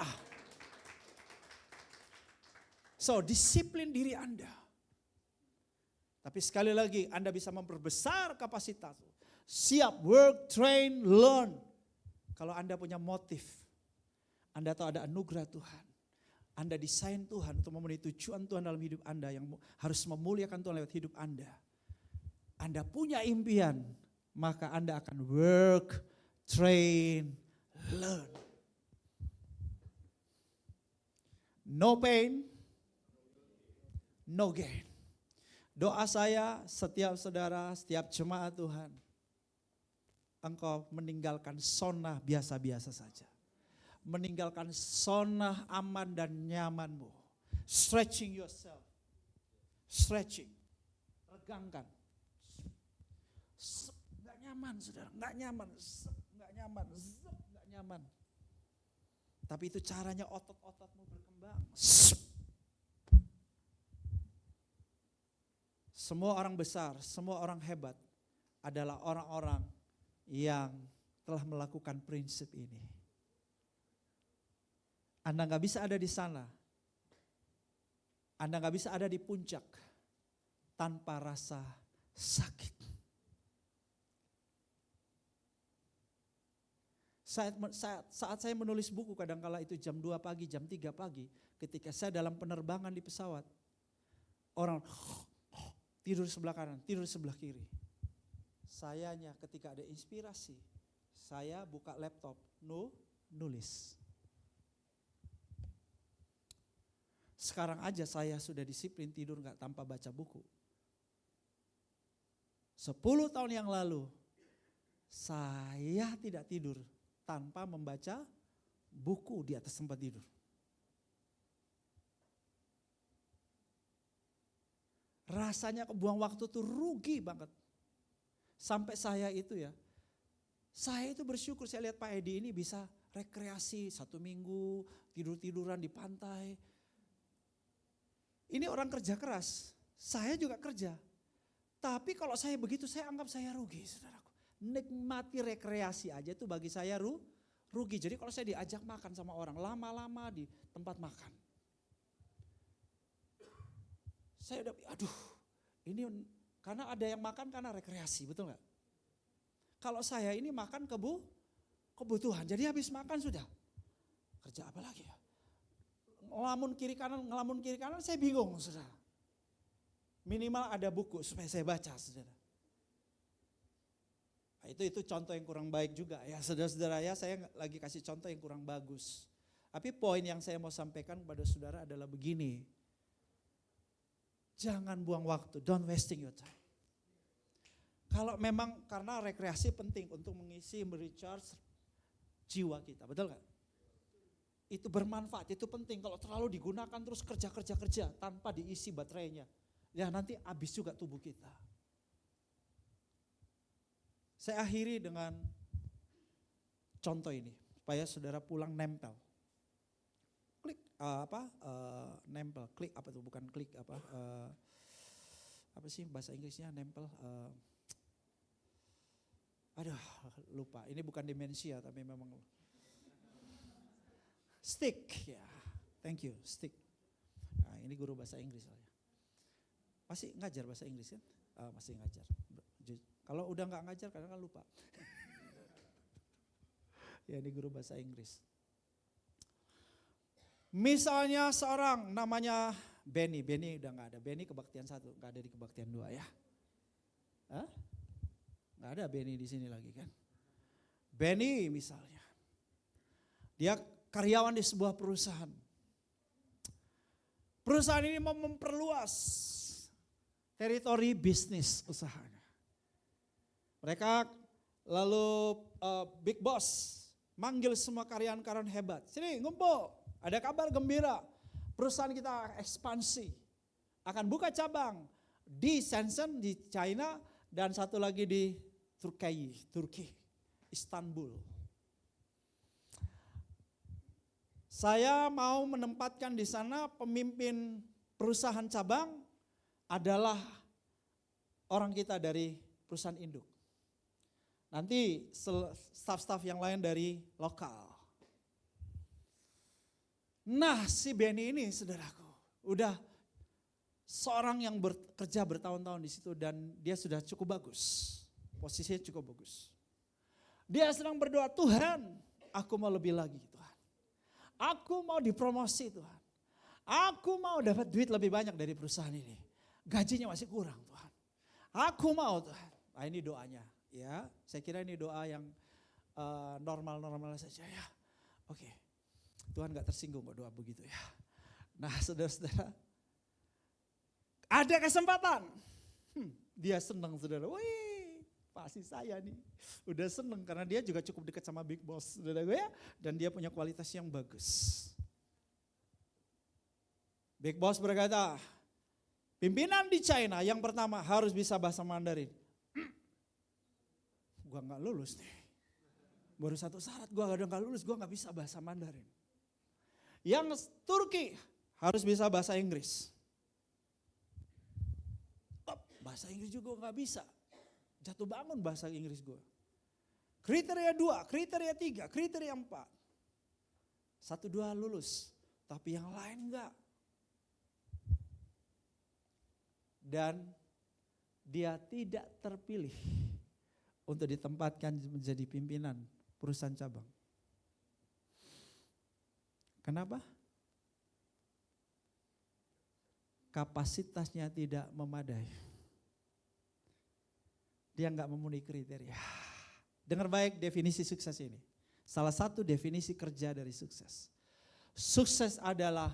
Speaker 4: So, disiplin diri Anda. Tapi sekali lagi, Anda bisa memperbesar kapasitas. Siap, work, train, learn. Kalau Anda punya motif, Anda tahu ada anugerah Tuhan. Anda desain Tuhan untuk memenuhi tujuan Tuhan dalam hidup Anda yang harus memuliakan Tuhan lewat hidup Anda. Anda punya impian, maka Anda akan work, train, learn. No pain, no gain. Doa saya setiap saudara, setiap jemaat Tuhan, engkau meninggalkan zona biasa-biasa saja. Meninggalkan zona aman dan nyamanmu. Stretching yourself. Stretching. Regangkan. Nggak nyaman saudara, nggak nyaman. Nggak nyaman, nggak nyaman. Tapi itu caranya otot-ototmu berkembang. Semua orang besar, semua orang hebat adalah orang-orang yang telah melakukan prinsip ini. Anda nggak bisa ada di sana, Anda nggak bisa ada di puncak tanpa rasa sakit. Saat saya menulis buku kadangkala itu jam 2 pagi, jam 3 pagi, ketika saya dalam penerbangan di pesawat, orang tidur sebelah kanan, tidur sebelah kiri. Sayanya ketika ada inspirasi, saya buka laptop, nulis. Sekarang aja saya sudah disiplin tidur gak tanpa baca buku. 10 tahun yang lalu, saya tidak tidur tanpa membaca buku di atas tempat tidur. Rasanya kebuang waktu tuh rugi banget. Sampai saya itu bersyukur saya lihat Pak Edi ini bisa rekreasi 1 minggu, tidur-tiduran di pantai. Ini orang kerja keras, saya juga kerja. Tapi kalau saya begitu saya anggap saya rugi saudaraku. Nikmati rekreasi aja itu bagi saya rugi. Jadi kalau saya diajak makan sama orang lama-lama di tempat makan. Saya udah, ini karena ada yang makan karena rekreasi, betul gak? Kalau saya ini makan kebutuhan, jadi habis makan sudah. Kerja apa lagi ya? Ngelamun kiri kanan, saya bingung saudara. Minimal ada buku supaya saya baca saudara. Nah, itu contoh yang kurang baik juga ya saudara-saudara ya, saya lagi kasih contoh yang kurang bagus. Tapi poin yang saya mau sampaikan kepada saudara adalah begini. Jangan buang waktu, don't wasting your time. Kalau memang karena rekreasi penting untuk mengisi, merecharge jiwa kita, betul gak? Itu bermanfaat, itu penting. Kalau terlalu digunakan terus kerja tanpa diisi baterainya, ya nanti habis juga tubuh kita. Saya akhiri dengan contoh ini, supaya saudara pulang nempel. Nempel, klik apa tuh, bukan klik apa sih bahasa Inggrisnya nempel, lupa, ini bukan demensia tapi memang stick ya, thank you, stick. Nah, ini guru bahasa Inggris soalnya. Masih ngajar bahasa Inggris kan? Masih ngajar. Kalau udah nggak ngajar kadang-kadang lupa. Ya ini guru bahasa Inggris. Misalnya seorang namanya Benny udah nggak ada. Benny kebaktian 1, nggak ada di kebaktian 2 ya. Nggak ada Benny di sini lagi kan. Benny misalnya, dia karyawan di sebuah perusahaan. Perusahaan ini mau memperluas teritori bisnis usahanya. Mereka lalu big boss manggil semua karyawan-karyawan hebat. Sini ngumpul, ada kabar gembira. Perusahaan kita ekspansi. Akan buka cabang di Shenzhen di China dan satu lagi di Turki, Istanbul. Saya mau menempatkan di sana pemimpin perusahaan cabang adalah orang kita dari perusahaan induk. Nanti staf-staf yang lain dari lokal. Nah si Benny ini saudaraku, Udah seorang yang bekerja bertahun-tahun di situ dan dia sudah cukup bagus. Posisinya cukup bagus. Dia sedang berdoa, Tuhan, aku mau lebih lagi Tuhan. Aku mau dipromosi Tuhan. Aku mau dapat duit lebih banyak dari perusahaan ini. Gajinya masih kurang Tuhan. Aku mau Tuhan. Nah ini doanya ya. Saya kira ini doa yang normal-normal saja ya. Oke. Tuhan gak tersinggung kok doa begitu ya. Nah saudara-saudara. Ada kesempatan. Dia senang saudara. Wih pasti saya nih. Udah senang karena dia juga cukup dekat sama Big Boss saudara gue ya. Dan dia punya kualitas yang bagus. Big Boss berkata, pimpinan di China yang pertama harus bisa bahasa Mandarin. Gua gak lulus nih. Baru satu syarat, gua gak lulus, gua gak bisa bahasa Mandarin. Yang Turki harus bisa bahasa Inggris. Bahasa Inggris juga gak bisa. Jatuh bangun bahasa Inggris gua. Kriteria 2, kriteria 3, kriteria 4. 1-2 lulus, tapi yang lain enggak. Dan dia tidak terpilih untuk ditempatkan menjadi pimpinan perusahaan cabang. Kenapa? Kapasitasnya tidak memadai. Dia enggak memenuhi kriteria. Dengar baik definisi sukses ini. Salah satu definisi kerja dari sukses. Sukses adalah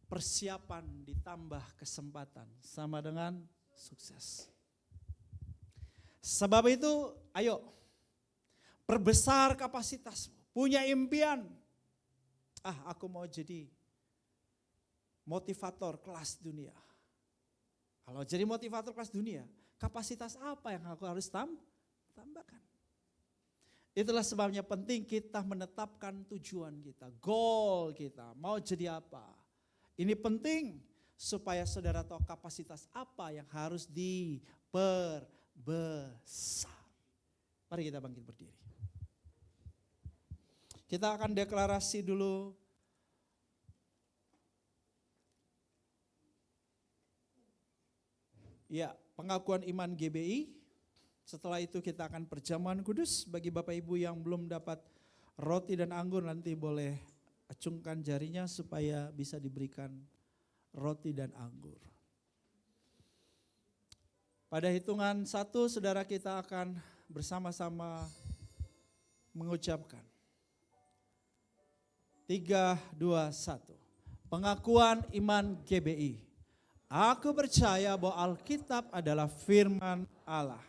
Speaker 4: persiapan ditambah kesempatan sama dengan sukses. Sebab itu ayo perbesar kapasitasmu. Punya impian. Aku mau jadi motivator kelas dunia. Kalau jadi motivator kelas dunia, kapasitas apa yang aku harus tambahkan? Itulah sebabnya penting kita menetapkan tujuan kita, goal kita, mau jadi apa. Ini penting supaya saudara tahu kapasitas apa yang harus diperbesar. Mari kita bangkit berdiri. Kita akan deklarasi dulu. Ya, pengakuan iman GBI. Setelah itu kita akan perjamuan kudus. Bagi Bapak Ibu yang belum dapat roti dan anggur nanti boleh acungkan jarinya supaya bisa diberikan roti dan anggur. Pada hitungan 1 saudara kita akan bersama-sama mengucapkan 3, 2, 1. Pengakuan iman GBI. Aku percaya bahwa Alkitab adalah firman Allah.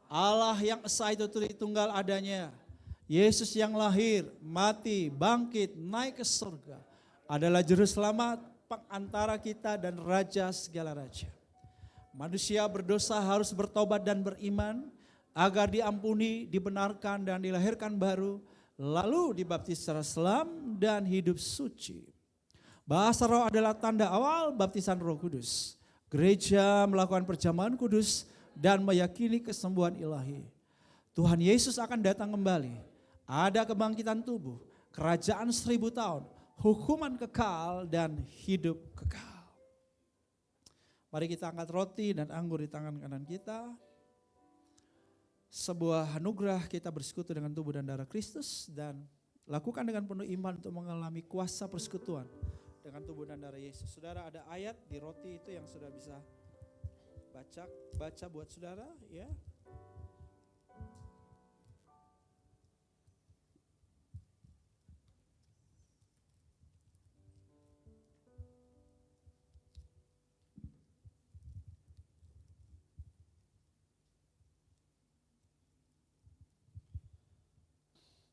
Speaker 4: Allah yang esa itu Tritunggal adanya. Yesus yang lahir, mati, bangkit, naik ke surga. Adalah juru selamat, pengantara kita dan raja segala raja. Manusia berdosa harus bertobat dan beriman agar diampuni, dibenarkan dan dilahirkan baru. Lalu dibaptis secara selam dan hidup suci. Bahasa roh adalah tanda awal baptisan Roh Kudus. Gereja melakukan perjamuan kudus dan meyakini kesembuhan ilahi. Tuhan Yesus akan datang kembali. Ada kebangkitan tubuh, kerajaan 1000 tahun, hukuman kekal dan hidup kekal. Mari kita angkat roti dan anggur di tangan kanan kita. Sebuah anugerah kita bersekutu dengan tubuh dan darah Kristus dan lakukan dengan penuh iman untuk mengalami kuasa persekutuan dengan tubuh dan darah Yesus. Saudara ada ayat di roti itu yang saudara bisa baca buat saudara ya.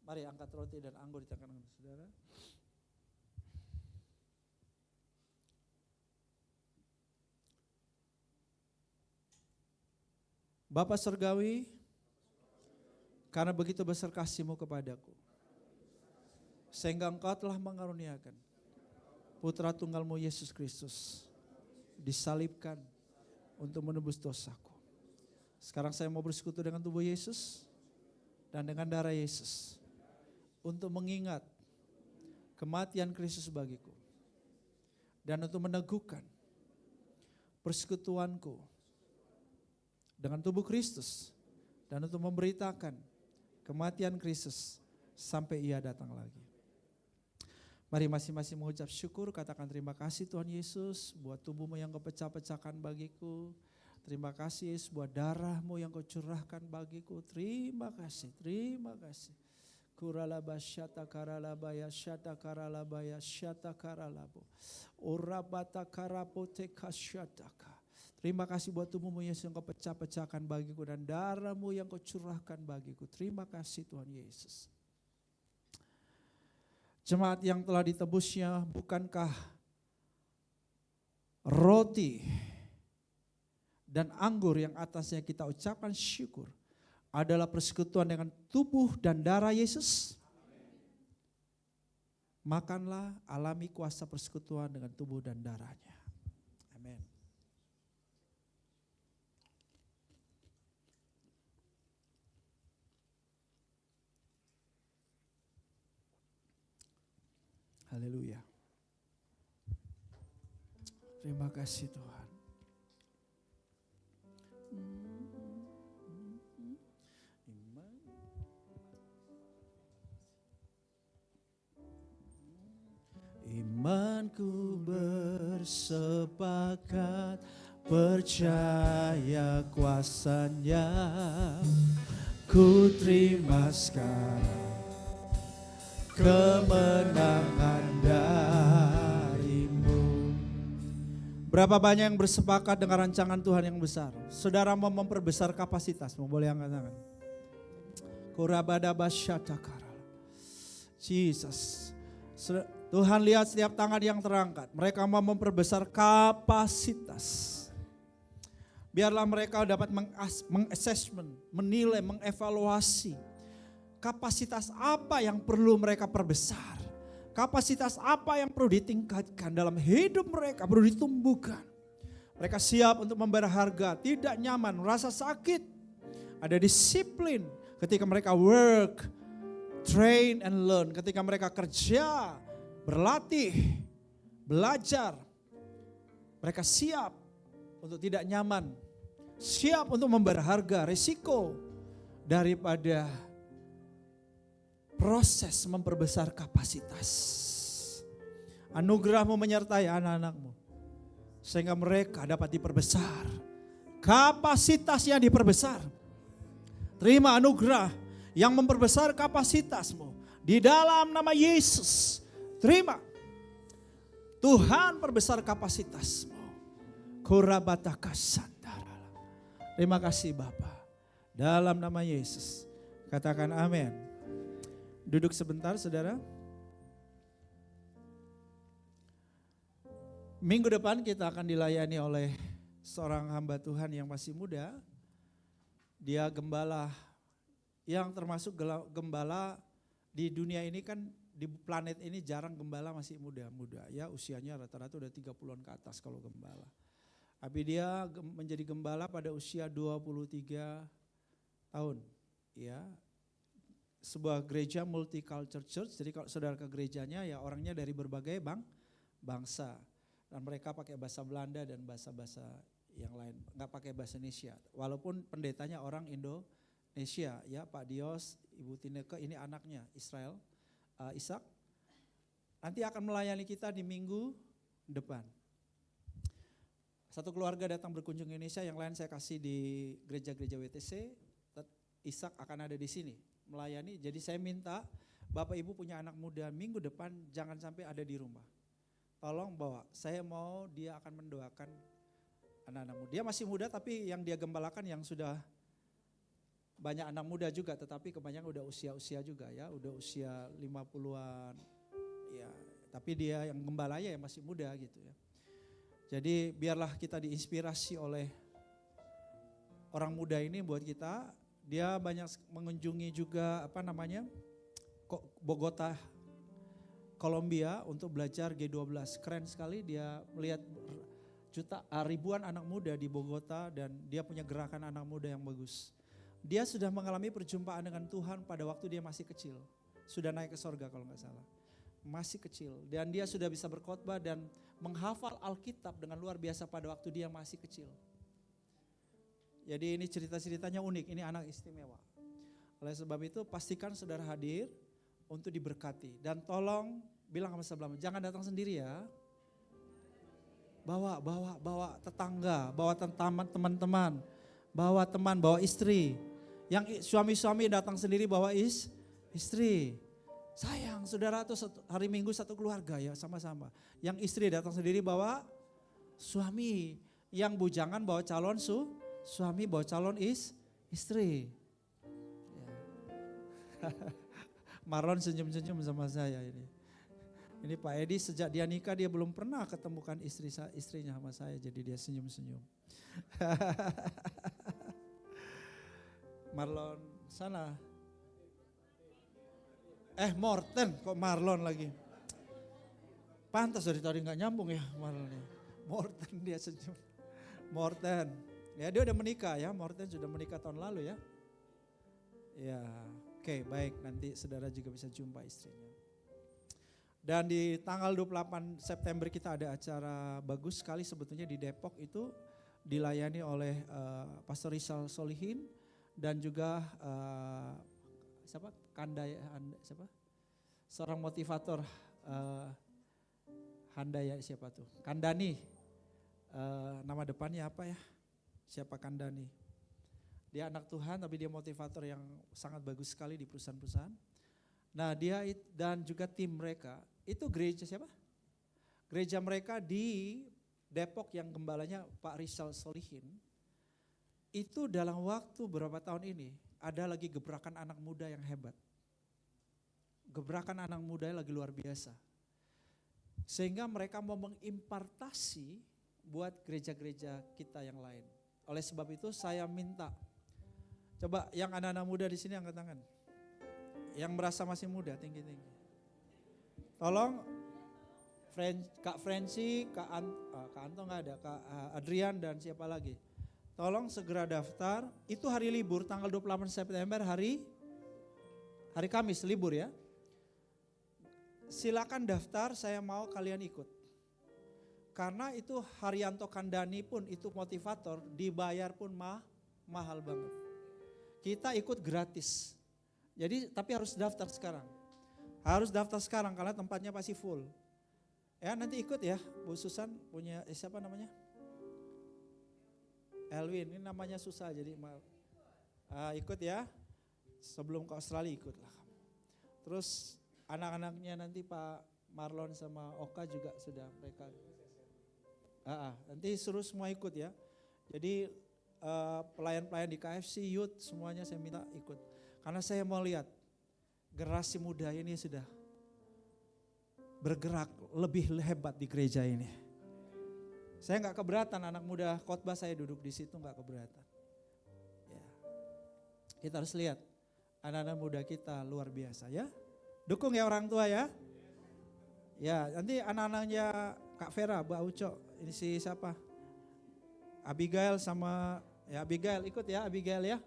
Speaker 4: Mari angkat roti dan anggur di tangan saudara. Bapa Surgawi, karena begitu besar kasih-Mu kepadaku, sehingga Engkau telah mengaruniakan Putra Tunggal-Mu Yesus Kristus, disalibkan untuk menebus dosaku. Sekarang saya mau bersekutu dengan tubuh Yesus dan dengan darah Yesus, untuk mengingat kematian Kristus bagiku dan untuk meneguhkan persekutuanku dengan tubuh Kristus dan untuk memberitakan kematian Kristus sampai Ia datang lagi. Mari masing-masing mengucap syukur, katakan terima kasih Tuhan Yesus buat tubuh-Mu yang Kau pecah-pecahkan bagiku. Terima kasih Yesus buat darah-Mu yang Kau curahkan bagiku. Terima kasih, terima kasih. Kuralaba syata karalabaya syata karalabaya syata karalabo. Orabata karapote kasyataka. Terima kasih buat tubuh-Mu Yesus yang Kau pecah-pecahkan bagiku dan darah-Mu yang Kau curahkan bagiku. Terima kasih Tuhan Yesus. Jemaat yang telah ditebusnya, bukankah roti dan anggur yang atasnya kita ucapkan syukur adalah persekutuan dengan tubuh dan darah Yesus? Makanlah, alami kuasa persekutuan dengan tubuh dan darahnya. Amin. Haleluya. Terima kasih Tuhan. Imanku bersepakat percaya kuasanya, ku terima sekarang kemenangan darimu. Berapa banyak yang bersepakat dengan rancangan Tuhan yang besar? Saudara mau memperbesar kapasitas, mau boleh angkat tangan. Kurabadabasyatakarala. Jesus. Tuhan lihat setiap tangan yang terangkat. Mereka mau memperbesar kapasitas. Biarlah mereka dapat mengassessment, menilai, mengevaluasi. Kapasitas apa yang perlu mereka perbesar? Kapasitas apa yang perlu ditingkatkan dalam hidup mereka, perlu ditumbuhkan. Mereka siap untuk membayar harga, tidak nyaman, merasa sakit. Ada disiplin ketika mereka work, train and learn. Ketika mereka kerja, berlatih, belajar. Mereka siap untuk tidak nyaman. Siap untuk membayar harga, resiko daripada proses memperbesar kapasitas. Anugerah-Mu menyertai anak-anak-Mu. Sehingga mereka dapat diperbesar. Kapasitasnya diperbesar. Terima anugerah yang memperbesar kapasitas-Mu. Di dalam nama Yesus. Terima. Tuhan perbesar kapasitas-Mu. Kurabatakasandara. Terima kasih Bapa. Dalam nama Yesus. Katakan amin. Duduk sebentar saudara. Minggu depan kita akan dilayani oleh seorang hamba Tuhan yang masih muda. Dia gembala yang termasuk gembala di dunia ini kan, di planet ini jarang gembala masih muda-muda ya, usianya rata-rata udah 30-an ke atas kalau gembala. Tapi dia menjadi gembala pada usia 23 tahun ya. Sebuah gereja multicultural church, jadi kalau saudara ke gerejanya ya orangnya dari berbagai bangsa. Dan mereka pakai bahasa Belanda dan bahasa-bahasa yang lain, nggak pakai bahasa Indonesia. Walaupun pendetanya orang Indonesia ya, Pak Dios, Ibu Tineke, ini anaknya Israel, Ishak. Nanti akan melayani kita di minggu depan. Satu keluarga datang berkunjung ke Indonesia, yang lain saya kasih di gereja-gereja WTC, Ishak akan ada di sini melayani. Jadi saya minta Bapak Ibu punya anak muda, minggu depan jangan sampai ada di rumah. Tolong bawa, saya mau dia akan mendoakan anak-anak muda. Dia masih muda tapi yang dia gembalakan yang sudah banyak anak muda juga, tetapi kebanyakan udah usia-usia juga ya, udah usia 50-an. Ya, tapi dia yang gembalanya yang masih muda gitu ya. Jadi biarlah kita diinspirasi oleh orang muda ini buat kita. Dia banyak mengunjungi juga Bogota, Kolombia untuk belajar G12. Keren sekali, dia melihat ribuan anak muda di Bogota dan dia punya gerakan anak muda yang bagus. Dia sudah mengalami perjumpaan dengan Tuhan pada waktu dia masih kecil. Sudah naik ke sorga kalau nggak salah.
Speaker 6: masih kecil. Dan dia sudah bisa berkhotbah dan menghafal Alkitab dengan luar biasa pada waktu dia masih kecil. Jadi ini cerita-ceritanya unik, ini anak istimewa. Oleh sebab itu pastikan saudara hadir untuk diberkati. Dan tolong bilang sama sebelah, jangan datang sendiri ya. Bawa tetangga, bawa teman-teman, bawa teman, bawa istri. Yang suami-suami datang sendiri bawa istri. Sayang, saudara tuh hari Minggu satu keluarga ya sama-sama. Yang istri datang sendiri bawa suami. Yang bujangan bawa calon suami, bawa calon istri. Ya. Marlon senyum-senyum sama saya ini. Ini Pak Edi sejak dia nikah dia belum pernah ketemukan istrinya sama saya, jadi dia senyum-senyum. Marlon sana. Morten, kok Marlon lagi. Pantas dari tadi nggak nyambung ya Marlon. Morten dia senyum. Morten, ya dia udah menikah ya, Morten sudah menikah tahun lalu ya. Ya, oke, baik, nanti saudara juga bisa jumpa istrinya. Dan di tanggal 28 September kita ada acara bagus sekali sebetulnya di Depok, itu dilayani oleh Pastor Rizal Solihin dan juga seorang motivator Handaya siapa tuh? Kandani. Nama depannya apa ya? Siapa Kandani? Dia anak Tuhan tapi dia motivator yang sangat bagus sekali di perusahaan-perusahaan. Nah dia dan juga tim mereka, itu gereja siapa? Gereja mereka di Depok yang gembalanya Pak Rizal Solihin. Itu dalam waktu beberapa tahun ini ada lagi gebrakan anak muda yang hebat. Gebrakan anak muda lagi luar biasa. Sehingga mereka mau mengimpartasi buat gereja-gereja kita yang lain. Oleh sebab itu saya minta, coba yang anak-anak muda di sini angkat tangan. Yang merasa masih muda, tinggi-tinggi. Tolong Kak Frenzy, Kak Anto nggak ada, Kak Adrian dan siapa lagi. Tolong segera daftar, itu hari libur tanggal 28 September hari Kamis libur ya. Silakan daftar, saya mau kalian ikut. Karena itu Haryanto Kandani pun itu motivator, dibayar pun mahal banget. Kita ikut gratis. Jadi tapi harus daftar sekarang. Harus daftar sekarang karena tempatnya pasti full. Ya nanti ikut ya, Bu Susan punya siapa namanya? Elwin, ini namanya susah jadi ikut ya. Sebelum ke Australia ikutlah. Terus anak-anaknya nanti Pak Marlon sama Oka juga sudah mereka. Nanti suruh semua ikut ya. Jadi pelayan-pelayan di KFC, youth semuanya saya minta ikut. Karena saya mau lihat generasi muda ini sudah bergerak lebih hebat di gereja ini. Saya nggak keberatan anak muda khotbah, saya duduk di situ nggak keberatan. Ya. Kita harus lihat anak-anak muda kita luar biasa ya. Dukung ya orang tua ya. Ya nanti anak-anaknya Kak Vera, Mbak Uco, ini si siapa? Abigail sama ya Abigail ikut ya Abigail ya.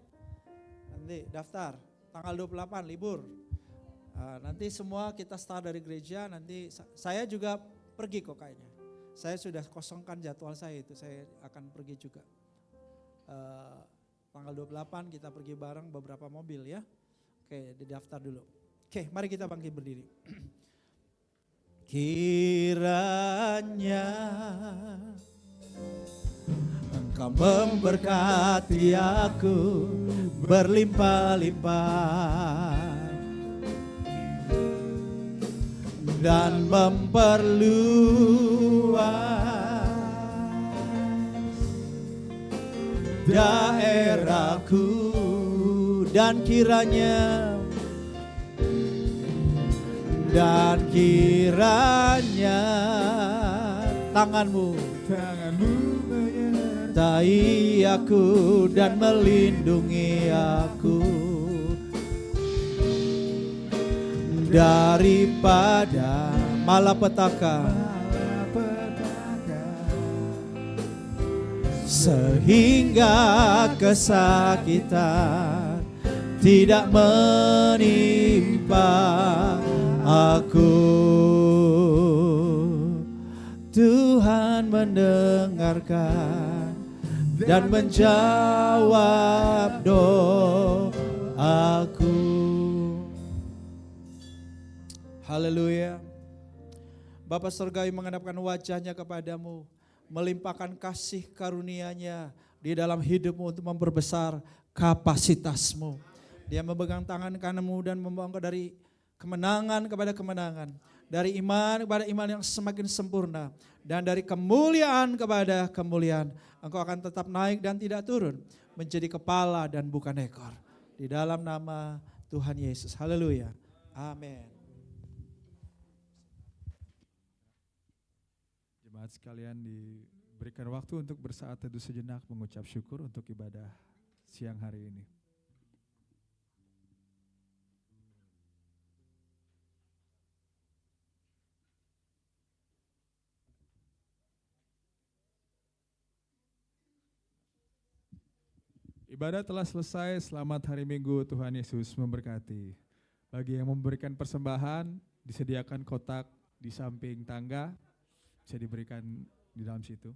Speaker 6: Nanti daftar tanggal 28 libur. Nanti semua kita start dari gereja, nanti saya juga pergi kok kayaknya. Saya sudah kosongkan jadwal saya itu, saya akan pergi juga. Tanggal 28 kita pergi bareng beberapa mobil ya. Oke, didaftar dulu. Oke, mari kita bangkit berdiri. Kiranya Engkau memberkati aku berlimpah-limpah dan memperluas daerahku dan kiranya tanganmu menyertai aku dan melindungi aku daripada malapetaka sehingga kesakitan tidak menimpa aku. Tuhan mendengarkan dan menjawab doaku. Haleluya. Bapa Surgawi menghadapkan wajahnya kepadamu, melimpahkan kasih karunia-Nya di dalam hidupmu untuk memperbesar kapasitasmu. Dia memegang tangan kananmu dan membawa engkau dari kemenangan kepada kemenangan, dari iman kepada iman yang semakin sempurna, dan dari kemuliaan kepada kemuliaan. Engkau akan tetap naik dan tidak turun, menjadi kepala dan bukan ekor. Di dalam nama Tuhan Yesus. Haleluya. Amin.
Speaker 2: Jemaat sekalian, diberikan waktu untuk bersaat teduh sejenak mengucap syukur untuk ibadah siang hari ini. Ibadah telah selesai, selamat hari Minggu, Tuhan Yesus memberkati. Bagi yang memberikan persembahan, disediakan kotak di samping tangga, bisa diberikan di dalam situ.